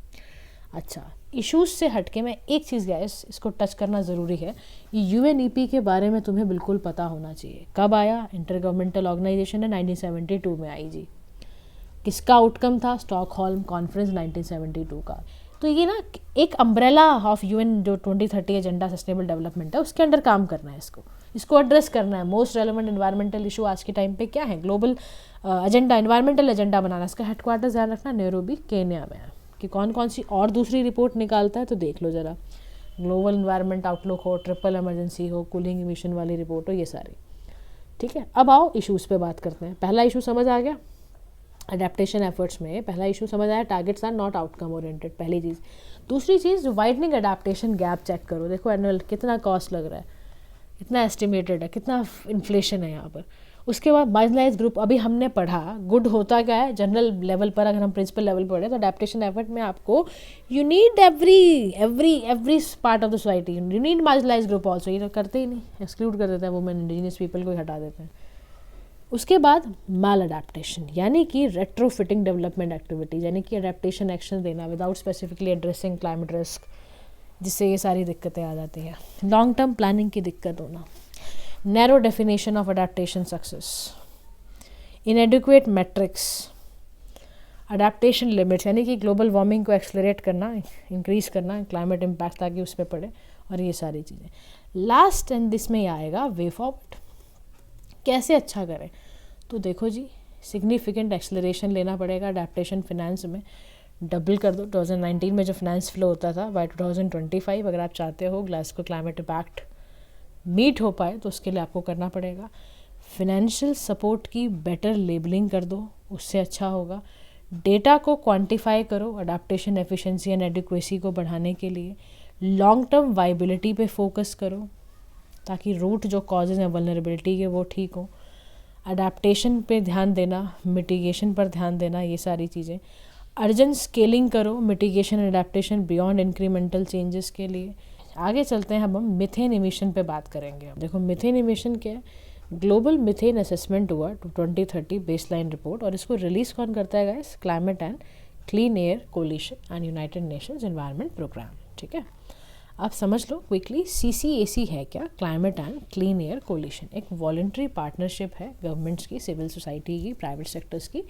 अच्छा, इश्यूज से हटके मैं एक चीज़ गाइस इसको टच करना ज़रूरी है, ये UNEP के बारे में तुम्हें बिल्कुल पता होना चाहिए। कब आया? इंटर गवर्नमेंटल ऑर्गेनाइजेशन है, 1972 में आई जी। किसका आउटकम था? स्टॉकहोल्म कॉन्फ्रेंस 1972 का। तो ये ना एक अम्ब्रेला ऑफ UN जो 2030 एजेंडा सस्टेनेबल डेवलपमेंट है उसके अंडर काम करना है, इसको एड्रेस करना है। मोस्ट रेलेवेंट एनवायरमेंटल इशू आज के टाइम पे क्या है? ग्लोबल एजेंडा, एनवायरमेंटल एजेंडा बनाना। इसका हेडक्वार्टर्स ध्यान रखना नैरोबी केन्या में है। कि कौन कौन सी और दूसरी रिपोर्ट निकालता है तो देख लो ज़रा, ग्लोबल एनवायरमेंट आउटलुक हो, ट्रिपल इमरजेंसी हो, कूलिंग इमिशन वाली रिपोर्ट हो, ये सारी, ठीक है। अब आओ इश्यूज़ पे बात करते हैं। पहला इशू समझ आ गया, अडेप्टेशन एफर्ट्स में पहला इशू समझ आया, targets are not outcome oriented, पहली चीज़। दूसरी चीज़, वाइडनिंग अडेप्टेशन गैप चेक करो, देखो एनुअल कितना कॉस्ट लग रहा है, कितना एस्टिमेटेड है, कितना इन्फ्लेशन है यहाँ पर। उसके बाद मार्जिनलाइज ग्रुप, अभी हमने पढ़ा गुड होता क्या है जनरल लेवल पर, अगर हम प्रिंसिपल लेवल पर पढ़े तो अडेप्टेशन एफर्ट में आपको you need every part of the society, you need marginalise group also. ये तो करते ही नहीं, एक्सक्लूड कर देते हैं, वुमेन इंडिजिनियस पीपल को हटा देते हैं। उसके बाद माल अडेप्टेशन यानी कि रेट्रोफिटिंग डेवलपमेंट एक्टिविटीज, यानी कि अडेप्टेशन एक्शन देना without specifically addressing climate risk, जिससे ये सारी दिक्कतें आ जाती हैं। लॉन्ग टर्म प्लानिंग की दिक्कत होना, narrow definition of adaptation success, इनएडिक्वेट matrix, adaptation limits यानी कि ग्लोबल वार्मिंग को एक्सलरेट करना, इंक्रीज करना, क्लाइमेट इम्पैक्ट ताकि उस पर पड़े, और ये सारी चीज़ें। लास्ट एंड दिस में आएगा वे फॉरवर्ड, कैसे अच्छा करें। तो देखो जी, सिग्निफिकेंट एक्सलरेशन लेना पड़ेगा अडेप्टेशन फिनेंस में, डबल कर दो 2019 में जो फिनेंस फ्लो होता था बाय 2025। अगर आप चाहते हो ग्लासगो क्लाइमेट इम्पैक्ट मीट हो पाए तो उसके लिए आपको करना पड़ेगा। फिनेंशियल सपोर्ट की बेटर लेबलिंग कर दो, उससे अच्छा होगा। डेटा को क्वांटिफाई करो अडेप्टेशन एफिशिएंसी एंड एडिक्वेसी को बढ़ाने के लिए। लॉन्ग टर्म वाइबिलिटी पे फोकस करो ताकि रूट जो कॉजेज़ हैं वल्नरेबिलिटी के वो ठीक हो। अडेप्टेशन पे ध्यान देना, मिटिगेशन पर ध्यान देना, ये सारी चीज़ें। अर्जेंट स्केलिंग करो mitigation and adaptation beyond incremental changes के लिए। आगे चलते हैं, हम मिथेन इमिशन पे बात करेंगे। देखो मिथेन इमिशन क्या है, ग्लोबल मिथेन असेसमेंट हुआ 2030 बेसलाइन रिपोर्ट, और इसको रिलीज़ कौन करता है guys? Climate and Clean Air Coalition and United Nations Environment Programme, ठीक है। आप समझ लो क्विकली, CCAC है क्या? Climate and Clean Air Coalition एक वॉलंटरी पार्टनरशिप है गवर्नमेंट्स की, सिविल सोसाइटी की, प्राइवेट सेक्टर्स की।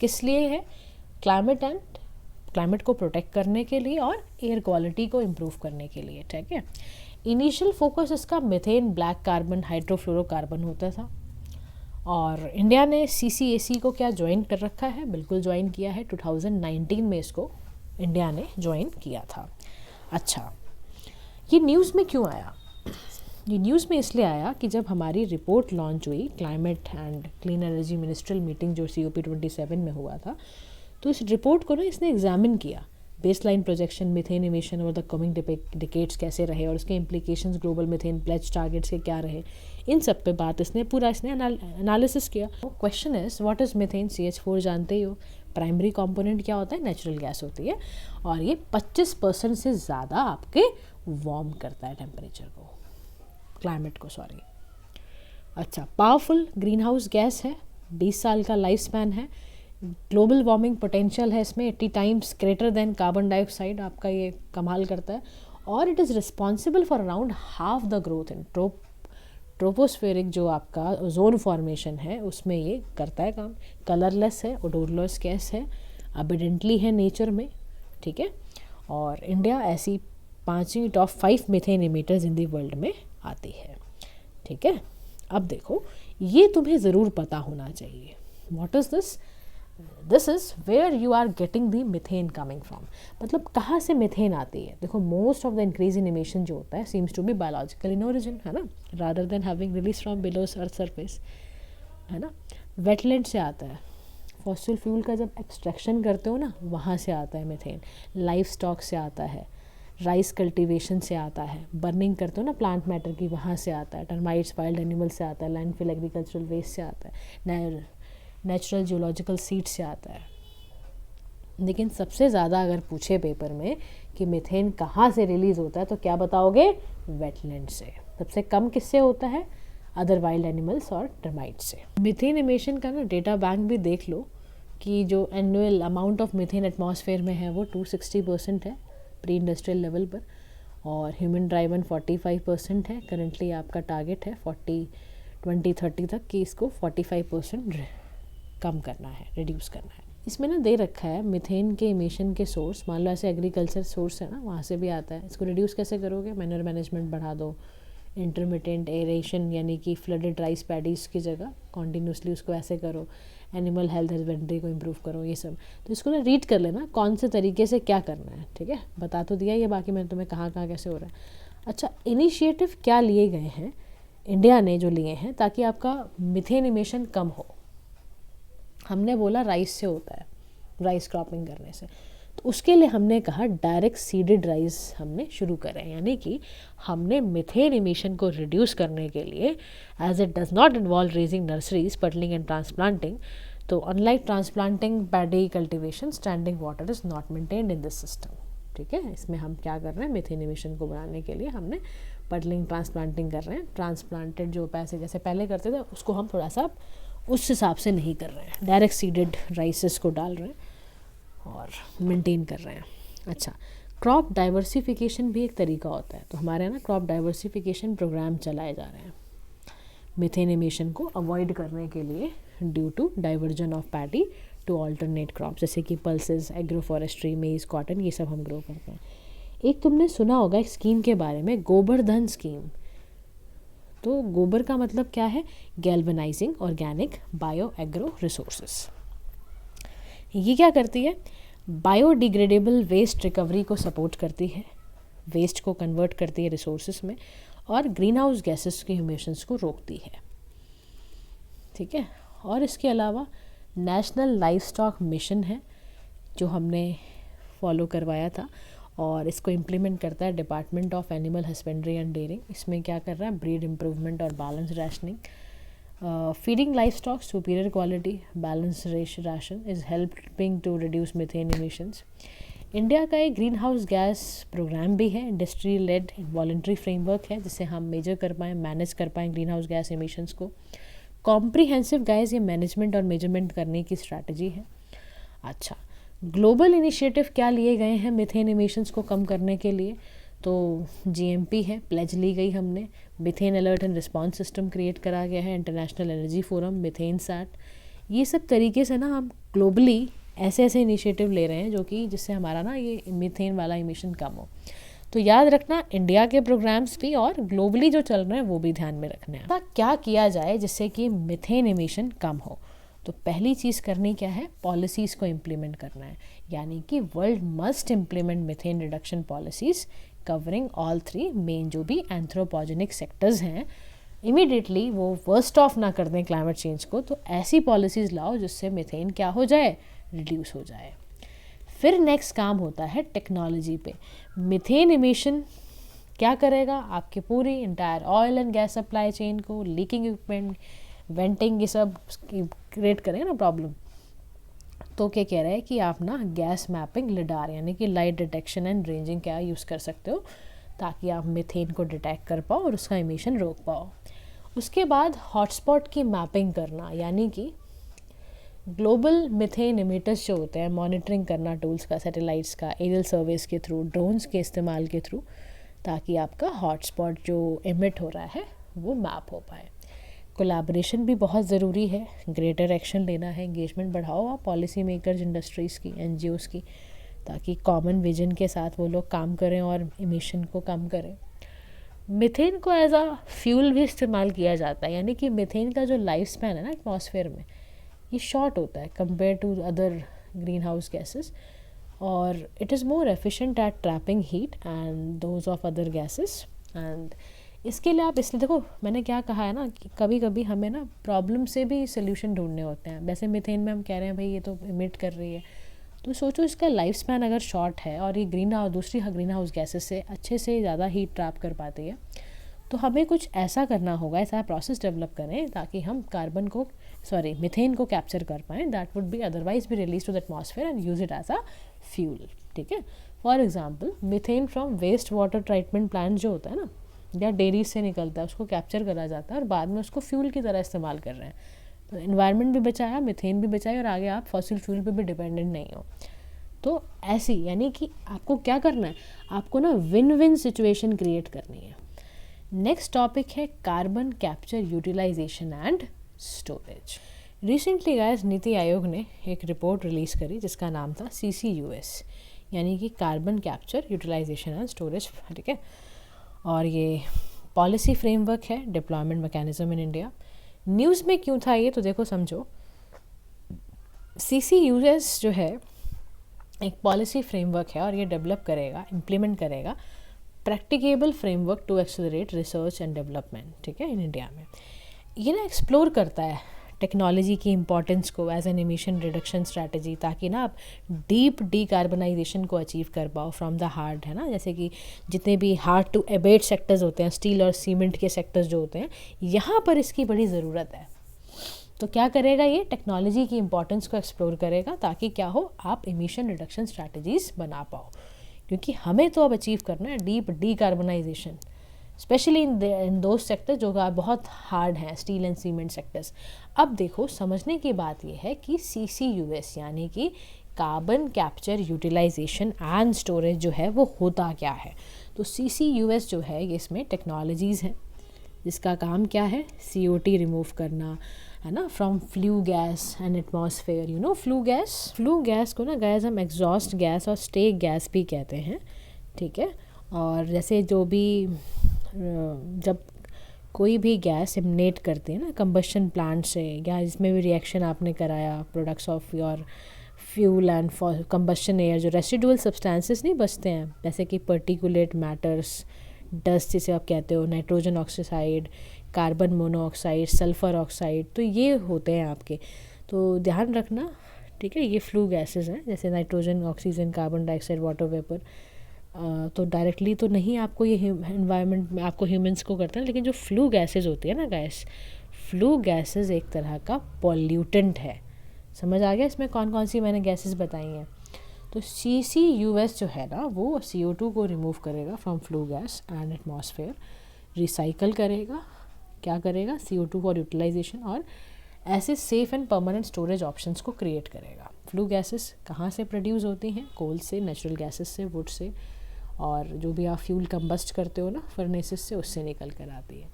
किस लिए है? क्लाइमेट को प्रोटेक्ट करने के लिए और एयर क्वालिटी को इम्प्रूव करने के लिए, ठीक है। इनिशियल फोकस इसका मिथेन, ब्लैक कार्बन, हाइड्रोफ्लोरोकार्बन होता था, और इंडिया ने CCAC को क्या ज्वाइन कर रखा है? बिल्कुल ज्वाइन किया है, 2019 में इसको इंडिया ने ज्वाइन किया था। अच्छा, ये न्यूज़ में क्यों आया? ये न्यूज़ में इसलिए आया कि जब हमारी रिपोर्ट लॉन्च हुई, climate and clean energy ministerial meeting जो COP27 में हुआ था, तो इस रिपोर्ट को ना इसने एग्जामिन किया, बेसलाइन प्रोजेक्शन मिथेन इमिशन और द कमिंग डिकेड्स कैसे रहे और उसके implications global methane pledge targets के क्या रहे, इन सब पे बात इसने एनालिसिस किया। Question is what is methane? CH4 जानते ही हो, प्राइमरी कंपोनेंट क्या होता है? नेचुरल गैस होती है, और ये 25% से ज़्यादा आपके वार्म करता है टेम्परेचर को, क्लाइमेट को, सॉरी। अच्छा, पावरफुल ग्रीन हाउस गैस है, 20 साल का लाइफ स्पैन है, ग्लोबल वार्मिंग पोटेंशियल है इसमें 80 times greater then carbon dioxide, आपका ये कमाल करता है, और it is responsible for around half the growth in tropospheric जो आपका ओजोन फॉर्मेशन है उसमें ये करता है काम। कलरलेस है, ओडोरलेस गैस है, अबिडेंटली है नेचर में, ठीक है। और इंडिया ऐसी 5वीं top 5 methane emitters in the world में आती है, ठीक है। अब देखो, ये तुम्हें ज़रूर पता होना चाहिए। What is this? This is where you are getting the methane coming from, मतलब कहाँ से मिथेन आती है। देखो most of the increase in emission जो होता है seems to be biological in origin, है ना, rather than having release from below earth surface, है ना। वेटलैंड से आता है, फॉसिल फ्यूल का जब एक्सट्रैक्शन करते हो ना वहाँ से आता है मिथेन, लाइफ स्टॉक से आता है, राइस कल्टीवेशन से आता है, बर्निंग करते हो ना प्लांट मैटर की वहाँ से आता है, टर्माइट्स वाइल्ड एनिमल से आता है, लैंडफिल एग्रीकल्चरल वेस्ट से आता है, नेचुरल जियोलॉजिकल सीड से आता है। लेकिन सबसे ज़्यादा अगर पूछे पेपर में कि मिथेन कहाँ से रिलीज़ होता है तो क्या बताओगे, वेटलैंड से। सबसे कम किससे होता है, अदर वाइल्ड एनिमल्स और टर्माइट से। मिथेन इमिशन का ना डेटा बैंक भी देख लो कि जो annual amount of methane atmosphere में है वो 260% है प्री इंडस्ट्रियल लेवल पर, और ह्यूमन ड्राइवन 45% है। करंटली आपका टारगेट है 2030 तक कि इसको 45% कम करना है, रिड्यूस करना है। इसमें ना दे रखा है मिथेन के इमिशन के सोर्स, मान लो ऐसे एग्रीकल्चर सोर्स है ना, वहाँ से भी आता है। इसको रिड्यूस कैसे करोगे, मैन्योर मैनेजमेंट बढ़ा दो, इंटरमिटेंट एरेशन यानी कि फ्लडेड राइस पैडीज़ की जगह कॉन्टीन्यूसली उसको ऐसे करो, एनिमल हेल्थ हस्बेंड्री को इम्प्रूव करो, ये सब। तो इसको ना रीड कर लेना कौन से तरीके से क्या करना है, ठीक है। बता तो दिया ये, बाकी मैंने तुम्हें कहाँ कहाँ कैसे हो रहा है। अच्छा, इनिशिएटिव क्या लिए गए हैं इंडिया ने, जो लिए हैं ताकि आपका मिथेन इमिशन कम हो। हमने बोला राइस से होता है, राइस क्रॉपिंग करने से, तो उसके लिए हमने कहा डायरेक्ट सीडेड राइस हमने शुरू करें, यानी कि हमने मिथेन इमिशन को रिड्यूस करने के लिए, as it does not involve raising nurseries, puddling and transplanting, तो unlike transplanting paddy cultivation, standing water is not maintained in this system, ठीक है। इसमें हम क्या कर रहे हैं, मिथेन इमिशन को बढ़ाने के लिए हमने पटलिंग ट्रांसप्लांटिंग कर रहे हैं। ट्रांसप्लांटेड जो पैसे जैसे पहले करते थे उसको हम थोड़ा सा उस हिसाब से नहीं कर रहे हैं, डायरेक्ट सीडेड राइसेस को डाल रहे हैं और मेंटेन कर रहे हैं। अच्छा, क्रॉप डाइवर्सिफिकेशन भी एक तरीका होता है, तो हमारे यहाँ ना क्रॉप डाइवर्सिफिकेशन प्रोग्राम चलाए जा रहे हैं मिथेन इमिशन को अवॉइड करने के लिए, due to diversion of paddy to alternate crop, जैसे कि pulses, agroforestry, maize, cotton, ये सब हम ग्रो करते हैं। एक तुमने सुना होगा एक स्कीम के बारे में, गोबर धन स्कीम। तो गोबर का मतलब क्या है, galvanising organic bio agro resources. ये क्या करती है, बायोडिग्रेडेबल वेस्ट रिकवरी को सपोर्ट करती है, वेस्ट को कन्वर्ट करती है रिसोर्सेस में, और ग्रीन हाउस गैसेस के इमिशंस को रोकती है, ठीक है। और इसके अलावा नेशनल लाइफ स्टॉक मिशन है जो हमने फॉलो करवाया था, और इसको इम्प्लीमेंट करता है department of animal husbandry and dairying. इसमें क्या कर रहा है, ब्रीड इम्प्रूवमेंट और balance rationing, feeding livestock superior quality, balance ration is helping to reduce methane emissions. India का एक ग्रीन हाउस गैस प्रोग्राम भी है, इंडस्ट्री लेड वॉलंटरी फ्रेमवर्क है, जिससे हम मेजर कर पाएँ, मैनेज कर पाएँ ग्रीन हाउस गैस इमिशंस को। कॉम्प्रिहेंसिव गैस ये मैनेजमेंट और मेजरमेंट करने की स्ट्रैटेजी है। अच्छा, ग्लोबल इनिशिएटिव क्या लिए गए हैं मिथेन इमिशंस को कम करने के लिए, तो जीएमपी है, प्लेज ली गई हमने, methane alert and response system create करा गया है, international energy forum, methane sat, ये सब तरीके से ना हम ग्लोबली ऐसे ऐसे इनिशिएटिव ले रहे हैं जो कि जिससे हमारा ना ये मिथेन वाला इमिशन कम हो। तो याद रखना, इंडिया के प्रोग्राम्स भी और ग्लोबली जो चल रहे हैं वो भी ध्यान में रखने हैं। क्या किया जाए जिससे कि मिथेन इमिशन कम हो, तो पहली चीज़ करनी क्या है, पॉलिसीज़ को इम्प्लीमेंट करना है, यानी कि world must implement methane reduction policies covering all 3 main जो भी एंथ्रोपोजेनिक सेक्टर्स हैं। इमीडिएटली वो वर्स्ट ऑफ ना कर दें क्लाइमेट चेंज को, तो ऐसी पॉलिसीज़ लाओ जिससे मिथेन क्या हो जाए, रिड्यूस हो जाए। फिर नेक्स्ट काम होता है टेक्नोलॉजी पे। मिथेन इमिशन क्या करेगा, आपके पूरी entire oil and gas supply chain को, लीकिंग इक्विपमेंट, वेंटिंग, ये सब क्रिएट करेगा ना प्रॉब्लम। तो क्या कह रहा है कि आप ना गैस मैपिंग लिडार यानी कि लाइट डिटेक्शन एंड रेंजिंग क्या यूज़ कर सकते हो, ताकि आप मिथेन को डिटेक्ट कर पाओ और उसका इमिशन रोक पाओ। उसके बाद हॉटस्पॉट की मैपिंग करना, यानी कि ग्लोबल मिथेन इमिटर्स जो होते हैं मॉनिटरिंग करना, टूल्स का, सैटेलाइट्स का, एरियल सर्विस के थ्रू, ड्रोन्स के इस्तेमाल के थ्रू, ताकि आपका हॉटस्पॉट जो इमिट हो रहा है वो मैप हो पाए। कोलैबोरेशन भी बहुत ज़रूरी है, ग्रेटर एक्शन लेना है, एंगेजमेंट बढ़ाओ आप पॉलिसी मेकर्स, इंडस्ट्रीज़ की, एनजीओज़ की, ताकि कॉमन विजन के साथ वो लोग काम करें और इमिशन को कम करें। मिथेन को एज अ फ्यूल भी इस्तेमाल किया जाता है, यानी कि मिथेन का जो लाइफ स्पैन है ना एटमॉस्फेयर में, ये शॉर्ट होता है compare to other greenhouse gases, और it is more efficient at trapping heat and those of other gases. And इसके लिए आप, इसलिए देखो मैंने क्या कहा है ना कि कभी कभी हमें ना प्रॉब्लम से भी सोल्यूशन ढूंढने होते हैं। वैसे मीथेन में हम कह रहे हैं भाई ये तो इमिट कर रही है, तो सोचो इसका लाइफ स्पैन अगर शॉर्ट है और ये दूसरी ग्रीन हाउस गैसेस से अच्छे से ज़्यादा हीट ट्रैप कर पाती है, तो हमें कुछ ऐसा करना होगा, ऐसा प्रोसेस डेवलप करें ताकि हम मीथेन को कैप्चर कर पाएँ that would be otherwise be release to the atmosphere and use it as a fuel. ठीक है, for example methane from waste water treatment plant जो होता है ना, या डेयरी से निकलता है, उसको कैप्चर करा जाता है और बाद में उसको फ्यूल की तरह इस्तेमाल कर रहे हैं। तो इन्वायरमेंट भी बचाया, मीथेन भी बचाया, और आगे आप फॉसिल फ्यूल पे भी डिपेंडेंट नहीं हो। तो ऐसी, यानी कि आपको क्या करना है, आपको ना विन विन सिचुएशन क्रिएट करनी है। नेक्स्ट टॉपिक है carbon capture utilisation and storage. Recently guys NITI Aayog ने एक रिपोर्ट रिलीज़ करी जिसका नाम था CCUS, यानी कि carbon capture utilisation and storage. ठीक है, और ये पॉलिसी फ्रेमवर्क है, deployment mechanism in India. News में क्यों था ये, तो देखो समझो, CCUS जो है एक पॉलिसी फ्रेमवर्क है और ये डेवलप करेगा, इम्प्लीमेंट करेगा practicable framework to accelerate research and development. ठीक है, इन इंडिया में ये ना एक्सप्लोर करता है टेक्नोलॉजी की इम्पोर्टेंस को as an emission reduction strategy, ताकि ना आप डीप डीकार्बनाइजेशन को अचीव कर पाओ फ्रॉम द हार्ड, है ना, जैसे कि जितने भी हार्ड टू एबेट सेक्टर्स होते हैं, स्टील और सीमेंट के सेक्टर्स जो होते हैं, यहाँ पर इसकी बड़ी ज़रूरत है। तो क्या करेगा ये, टेक्नोलॉजी की इम्पोर्टेंस को एक्सप्लोर करेगा ताकि क्या हो, आप एमिशन रिडक्शन स्ट्रैटेजीज बना पाओ, क्योंकि हमें तो अब अचीव करना है डीप डीकार्बनाइजेशन, स्पेशली इन दो सेक्टर जो बहुत हार्ड हैं, स्टील एंड सीमेंट सेक्टर्स। अब देखो, समझने की बात यह है कि CCUS यानी कि carbon capture utilisation and storage जो है वो होता क्या है। तो CCUS जो है, ये इसमें टेक्नोलॉजीज़ हैं जिसका काम क्या है, CO2 रिमूव करना, है ना, from flue gas and atmosphere. You know flue gas को ना गैस हम एग्जॉस्ट गैस और स्टेक गैस भी कहते हैं। ठीक है, और जैसे जो भी जब कोई भी गैस इमिनेट करती है ना कंबशन प्लांट से, या जिसमें भी रिएक्शन आपने कराया, products of your fuel and for combustion air, जो रेसिडुअल सब्सटेंसेस नहीं बचते हैं, जैसे कि पर्टिकुलेट मैटर्स, डस्ट जिसे आप कहते हो, nitrogen oxide, carbon monoxide, sulphur oxide, तो ये होते हैं आपके। तो ध्यान रखना, ठीक है, ये फ्लू गैसेस हैं, जैसे nitrogen, oxygen, carbon dioxide, water vapour. तो डायरेक्टली तो नहीं आपको ये एनवायरनमेंट में आपको ह्यूमंस को करते हैं, लेकिन जो फ्लू गैसेस होती है ना गैस, फ्लू गैसेस एक तरह का पॉल्यूटेंट है। समझ आ गया इसमें कौन कौन सी मैंने गैसेस बताई हैं। तो CCUS जो है ना, वो CO2 को रिमूव करेगा from flue gas and atmosphere, recycle करेगा, क्या करेगा, CO2 फॉर यूटिलाइजेशन, और ऐसे safe and permanent storage options को क्रिएट करेगा। फ्लू गैसेस कहाँ से प्रोड्यूस होती हैं, कोल से, नेचुरल गैसेस से, वुड से, और जो भी आप फ्यूल कंबस्ट करते हो ना फर्नेसेस से, उससे निकल कर आती है।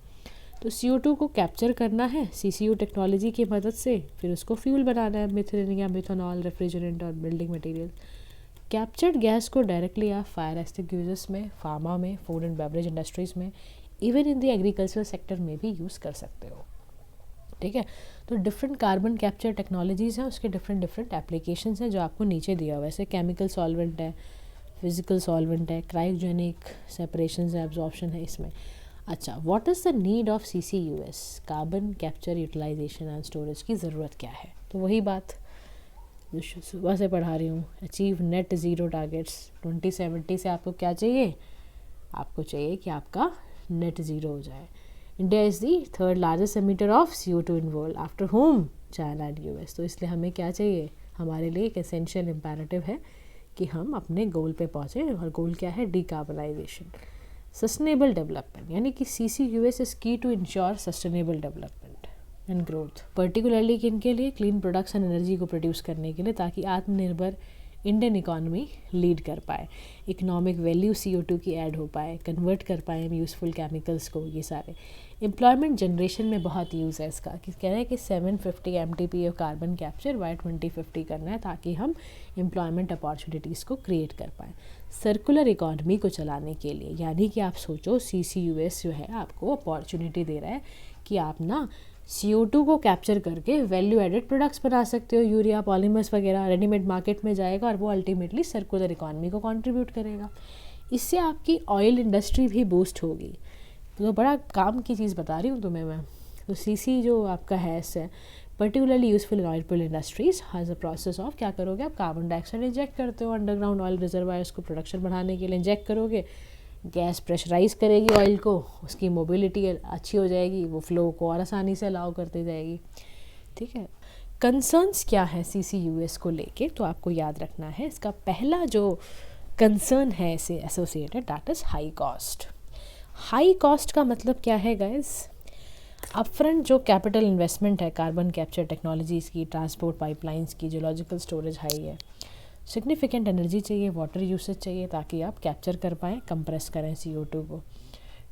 तो CO2 को कैप्चर करना है CCU टेक्नोलॉजी की मदद से, फिर उसको फ्यूल बनाना है, मीथेन या मिथेनॉल, रेफ्रिजरेंट और बिल्डिंग मटेरियल। कैप्चर्ड गैस को डायरेक्टली आप फायर एक्सटिंग्विशर्स में, फार्मा में, फूड एंड बेवरेज इंडस्ट्रीज़ में, even in the agricultural sector में भी यूज़ कर सकते हो। ठीक है, तो डिफरेंट कार्बन कैप्चर टेक्नोलॉजीज़ हैं, उसके डिफरेंट एप्लीकेशंस हैं जो आपको नीचे दिया हुआ है। वैसे केमिकल सॉल्वेंट है, फिजिकल सॉल्वेंट है, क्रायोजेनिक सेपरेशन है, एब्जॉर्प्शन है इसमें। अच्छा, what is the need of CCUS, carbon capture utilisation and storage की ज़रूरत क्या है। तो वही बात जो सुबह से पढ़ा रही हूँ, अचीव नेट ज़ीरो टारगेट्स 2070 से। आपको क्या चाहिए, आपको चाहिए कि आपका नेट ज़ीरो हो जाए। India is the third largest emitter of CO2 in world after home, China and US। तो इसलिए हमें क्या चाहिए, हमारे लिए एक एसेंशियल इम्पेरेटिव है कि हम अपने गोल पे पहुँचे, और गोल क्या है, डीकार्बनाइजेशन, सस्टेनेबल डेवलपमेंट, यानी कि CCUS is key to ensure sustainable development and growth, particularly किनके लिए, क्लीन प्रोडक्ट्स एंड एनर्जी को प्रोड्यूस करने के लिए, ताकि आत्मनिर्भर इंडियन इकॉनमी लीड कर पाए, इकोनॉमिक वैल्यू CO2 की ऐड हो पाए, कन्वर्ट कर पाए हम यूज़फुल केमिकल्स को। ये सारे एम्प्लॉयमेंट जनरेशन में बहुत यूज़ है इसका, कि कह रहे हैं कि 750 MTPA of carbon capture by 2050 करना है, ताकि हम एम्प्लॉयमेंट अपॉर्चुनिटीज़ को क्रिएट कर पाएँ सर्कुलर इकॉनमी को चलाने के लिए। यानी कि आप सोचो, CCUS जो है आपको अपॉर्चुनिटी दे रहा है कि आप ना CO2 को कैप्चर करके वैल्यू एडेड प्रोडक्ट्स बना सकते हो, यूरिया, पॉलीमर्स वगैरह, रेडीमेड मार्केट में जाएगा और वो अल्टीमेटली सर्कुलर इकॉनमी को कंट्रीब्यूट करेगा। इससे आपकी ऑयल इंडस्ट्री भी बूस्ट होगी। तो बड़ा काम की चीज़ बता रही हूँ तुम्हें मैं। तो CC जो आपका है इससे particularly useful in oil pool industries has a process of, क्या करोगे आप, कार्बन डाइऑक्साइड इंजेक्ट करते हो अंडरग्राउंड ऑयल रिजर्वायर्स को प्रोडक्शन बढ़ाने के लिए इंजेक्ट करोगे, गैस प्रेशराइज करेगी ऑयल को, उसकी मोबिलिटी अच्छी हो जाएगी, वो फ्लो को और आसानी से अलाउ करती जाएगी। ठीक है, कंसर्न्स क्या है CCUS को लेके, तो आपको याद रखना है इसका पहला जो कंसर्न है इसे associated, that is high cost. High cost का मतलब क्या है गाइज, अपफ्रंट जो कैपिटल इन्वेस्टमेंट है कार्बन कैप्चर टेक्नोलॉजीज़ की, ट्रांसपोर्ट पाइपलाइंस की, जियोलॉजिकल स्टोरेज हाई है, सिग्निफिकेंट एनर्जी चाहिए, वाटर यूसेज चाहिए ताकि आप कैप्चर कर पाएँ, कंप्रेस करें CO2 को।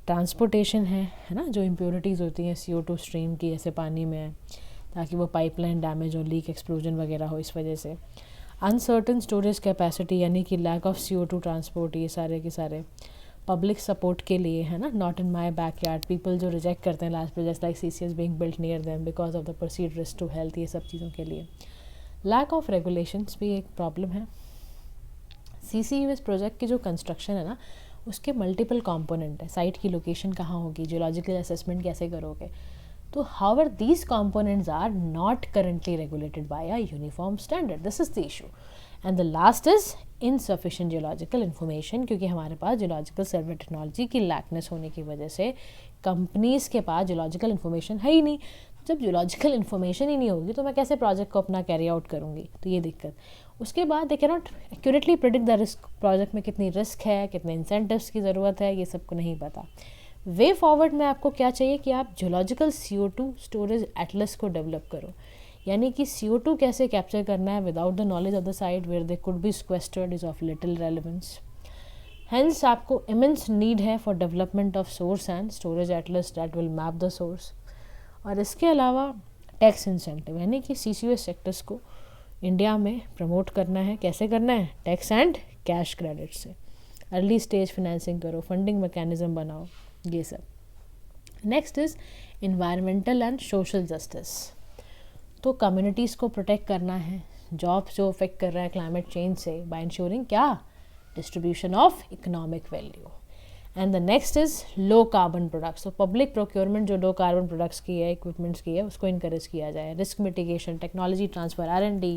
ट्रांसपोर्टेशन है ना, जो इम्प्योरिटीज़ होती हैं CO2 स्ट्रीम की ऐसे पानी में है ताकि वो पाइपलाइन डैमेज हो, लीक, एक्सप्लोजन वगैरह हो इस वजह से। अनसर्टन स्टोरेज कैपेसिटी यानी कि लैक ऑफ CO2 ट्रांसपोर्ट, ये सारे के सारे पब्लिक सपोर्ट के लिए है ना, not in my back yard, people जो रिजेक्ट करते हैं last project like CCS being built near them because of the perceived risk to health, ये सब चीज़ों के लिए। लैक ऑफ रेगुलेशंस भी एक प्रॉब्लम है। CCUS प्रोजेक्ट की जो कंस्ट्रक्शन है ना, उसके मल्टीपल कंपोनेंट है, साइट की लोकेशन कहाँ होगी, जियोलॉजिकल असेसमेंट कैसे करोगे, तो however these components are not currently regulated by a uniform standard, this is the issue. And the last is insufficient geological information, क्योंकि हमारे पास जियोलॉजिकल सर्वे टेक्नोलॉजी की लैकनेस होने की वजह से कंपनीज़ के पास जियोलॉजिकल इन्फॉर्मेशन है ही नहीं। जब जियोलॉजिकल इन्फॉर्मेशन ही नहीं होगी तो मैं कैसे प्रोजेक्ट को अपना कैरी आउट करूँगी, तो ये दिक्कत। उसके बाद they can not accurately predict the risk, project में कितनी रिस्क है, कितने इंसेंटिव्स की ज़रूरत है, ये सबको नहीं पता। वे फॉरवर्ड में आपको क्या चाहिए कि आप जियोलॉजिकल CO2 स्टोरेज एटलस को डेवलप करो, यानी कि CO2 कैसे कैप्चर करना है without the knowledge of the site where they could be sequestered is of little relevance. Hence आपको इमेंस नीड है for development of source and storage atlas that will map the source. और इसके अलावा tax incentive, यानी कि CCUS sectors को India में promote करना है, कैसे करना है, टैक्स एंड कैश क्रेडिट से। अर्ली स्टेज फाइनेंसिंग करो, फंडिंग मैकेनिज्म बनाओ, ये सब। Next is environmental and social justice, तो कम्युनिटीज़ को प्रोटेक्ट करना है, जॉब्स जो अफेक्ट कर रहा है क्लाइमेट चेंज से, बाय इंश्योरिंग क्या, distribution of economic value. And the next is low carbon products, तो पब्लिक प्रोक्योरमेंट जो लो कार्बन प्रोडक्ट्स की है, इक्विपमेंट्स की है, उसको इनकरेज किया जाए। Risk mitigation, technology transfer, R&D,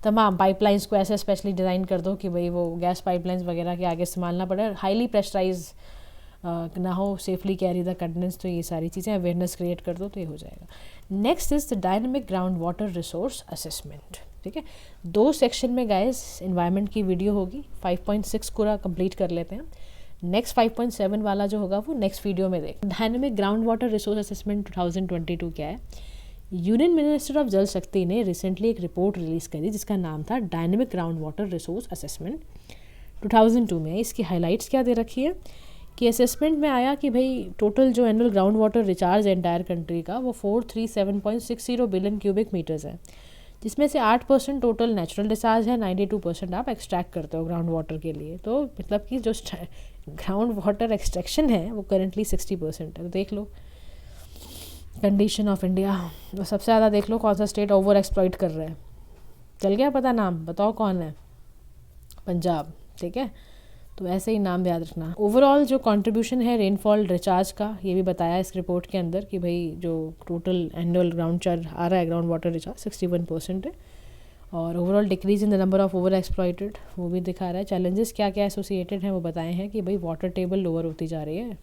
तमाम पाइपलाइंस को ऐसे स्पेशली डिज़ाइन कर दो कि भाई वो गैस पाइपलाइंस वगैरह के आगे इस्तेमाल पड़े, हाईली प्रेशराइज ना हो, सेफली कैरी द कंटेंट्स, तो ये सारी चीज़ें अवेयरनेस क्रिएट कर दो तो ये हो जाएगा। Next is the dynamic ground water resource assessment. ठीक है, 2 सेक्शन में गाइस एनवायरनमेंट की वीडियो होगी, 5.6 पूरा कंप्लीट कर लेते हैं, नेक्स्ट 5.7 वाला जो होगा वो नेक्स्ट वीडियो में देख। Dynamic ground water resource assessment 2022 क्या है, यूनियन मिनिस्टर ऑफ जल शक्ति ने रिसेंटली एक रिपोर्ट रिलीज़ करी जिसका नाम था dynamic ground water resource assessment 2002 में। इसकी हाईलाइट्स क्या दे रखी है कि असेसमेंट में आया कि भाई टोटल जो एनुअल ग्राउंड वाटर रिचार्ज है एंटायर कंट्री का वो 437.60 बिलियन क्यूबिक मीटर्स है, जिसमें से 8% टोटल नेचुरल डिस्चार्ज है, 92% आप एक्सट्रैक्ट करते हो ग्राउंड वाटर के लिए। तो मतलब कि जो ग्राउंड वाटर एक्सट्रैक्शन है वो करेंटली 60% है। तो देख लो कंडीशन ऑफ इंडिया, तो सबसे ज़्यादा देख लो कौन सा स्टेट ओवर एक्सप्लॉइट कर रहा है, चल गया पता नाम, बताओ कौन है, पंजाब। ठीक है, तो ऐसे ही नाम याद रखना। ओवरऑल जो कंट्रीब्यूशन है रेनफॉल रिचार्ज का, ये भी बताया इस रिपोर्ट के अंदर कि भाई जो टोटल एनुअल ग्राउंड चार्ज आ रहा है ग्राउंड वाटर रिचार्ज 61% है, और overall decrease in the number of over exploited वो भी दिखा रहा है। चैलेंजेस क्या क्या एसोसिएटेड हैं वो बताए हैं कि भाई वाटर टेबल लोअर होती जा रही है,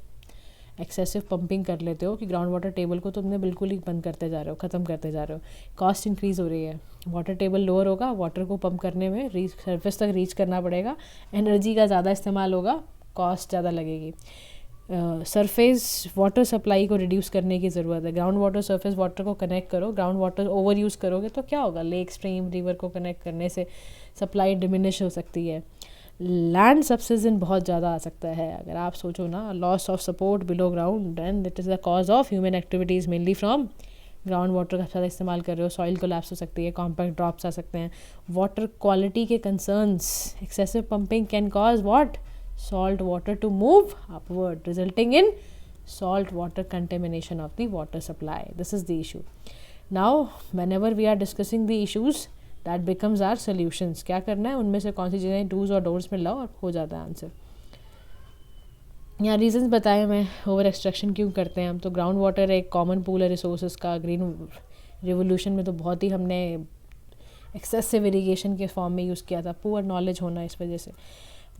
एक्सेसिव पंपिंग कर लेते हो कि ग्राउंड वाटर टेबल को तुमने बिल्कुल ही बंद करते जा रहे हो, ख़त्म करते जा रहे हो, कॉस्ट इंक्रीज़ हो रही है, वाटर टेबल लोअर होगा, वाटर को पंप करने में सरफेस तक रीच करना पड़ेगा, एनर्जी का ज़्यादा इस्तेमाल होगा, कॉस्ट ज़्यादा लगेगी। सरफेस वाटर सप्लाई को रिड्यूस करने की ज़रूरत है, ग्राउंड वाटर सरफेस वाटर को कनेक्ट करो, ग्राउंड वाटर ओवर यूज़ करोगे तो क्या होगा, लेक स्ट्रीम रिवर को कनेक्ट करने से सप्लाई डिमिनिश हो सकती है। लैंड सब्सिजन बहुत ज़्यादा आ सकता है, अगर आप सोचो ना, loss of support below ground and it is the cause of human activities mainly from ground water का ज़्यादा इस्तेमाल कर रहे हो, सॉइल कोलैप्स हो सकती है, कॉम्पैक्ट ड्रॉप्स आ सकते हैं, वाटर क्वालिटी के concerns, excessive pumping can cause what, salt water to move upward resulting in salt water contamination of the water supply. This is the issue. Now whenever we are discussing the issues, that becomes our solutions. क्या करना है, उनमें से कौन सी चीज़ें dos और don'ts में लाओ और हो जाता है आंसर. यहाँ रीजंस बताए मैं, ओवर एक्सट्रैक्शन क्यों करते हैं हम. तो ग्राउंड वाटर एक कॉमन पूल है रिसोर्सेज का. ग्रीन रिवोल्यूशन में तो बहुत ही हमने एक्सेसिव इरीगेशन के फॉर्म में यूज़ किया था. पुअर नॉलेज होना इस वजह से.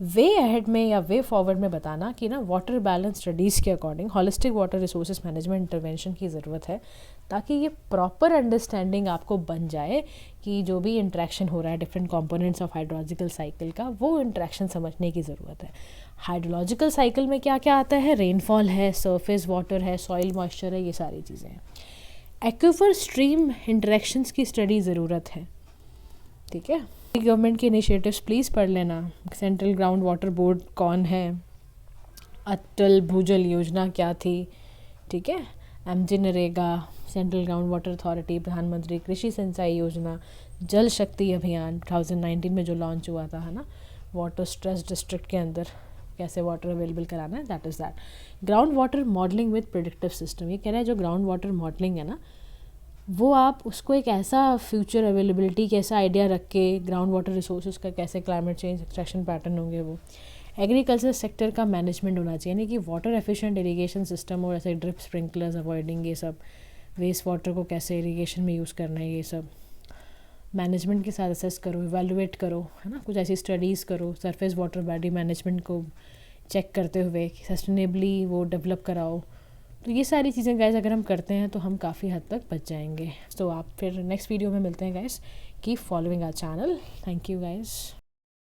वे अहेड में या वे फॉरवर्ड में बताना कि ना वाटर बैलेंस स्टडीज़ के according holistic water resources management intervention की ज़रूरत है, ताकि ये प्रॉपर अंडरस्टैंडिंग आपको बन जाए कि जो भी इंट्रैक्शन हो रहा है different components of hydrological cycle का, वो इंट्रैक्शन समझने की ज़रूरत है. हाइड्रोलॉजिकल साइकिल में क्या क्या आता है, रेनफॉल है, सरफेस वाटर है, सॉइल मॉइस्चर है, ये सारी चीज़ें हैं. एक्विफर स्ट्रीम इंटरेक्शंस की स्टडी ज़रूरत है. ठीक है, गवर्नमेंट के इनिशिएटिव्स प्लीज़ पढ़ लेना. सेंट्रल ग्राउंड वाटर बोर्ड कौन है, अटल भूजल योजना क्या थी, ठीक है, MG NREGA, central ground water authority, प्रधानमंत्री कृषि सिंचाई योजना, जल शक्ति अभियान 2019 में जो लॉन्च हुआ था, है ना, वाटर स्ट्रेस डिस्ट्रिक्ट के अंदर कैसे वाटर अवेलेबल कराना है, that is that. Ground water modelling with predictive system, ये कह रहा है जो ग्राउंड वाटर मॉडलिंग है ना, वो आप उसको एक ऐसा फ्यूचर अवेलेबिलिटी कैसा आइडिया रख के ग्राउंड वाटर रिसोर्सेज का कैसे क्लाइमेट चेंज एक्सट्रैक्शन पैटर्न होंगे. वो एग्रीकल्चर सेक्टर का मैनेजमेंट होना चाहिए, यानी कि वाटर एफिशिएंट इरिगेशन सिस्टम और ऐसे ड्रिप स्प्रिंकलर्स अवॉइडिंग, ये सब वेस्ट वाटर को कैसे इरिगेशन में यूज़ करना है, ये सब मैनेजमेंट के साथ असेस करो, इवेलुएट करो, है ना, कुछ ऐसी स्टडीज़ करो. सरफेस वाटर बॉडी मैनेजमेंट को चेक करते हुए सस्टेनेबली वो डेवलप कराओ. तो ये सारी चीज़ें गाइस अगर हम करते हैं तो हम काफ़ी हद तक बच जाएंगे. तो आप फिर नेक्स्ट वीडियो में मिलते हैं guys. Keep following our channel. Thank you guys.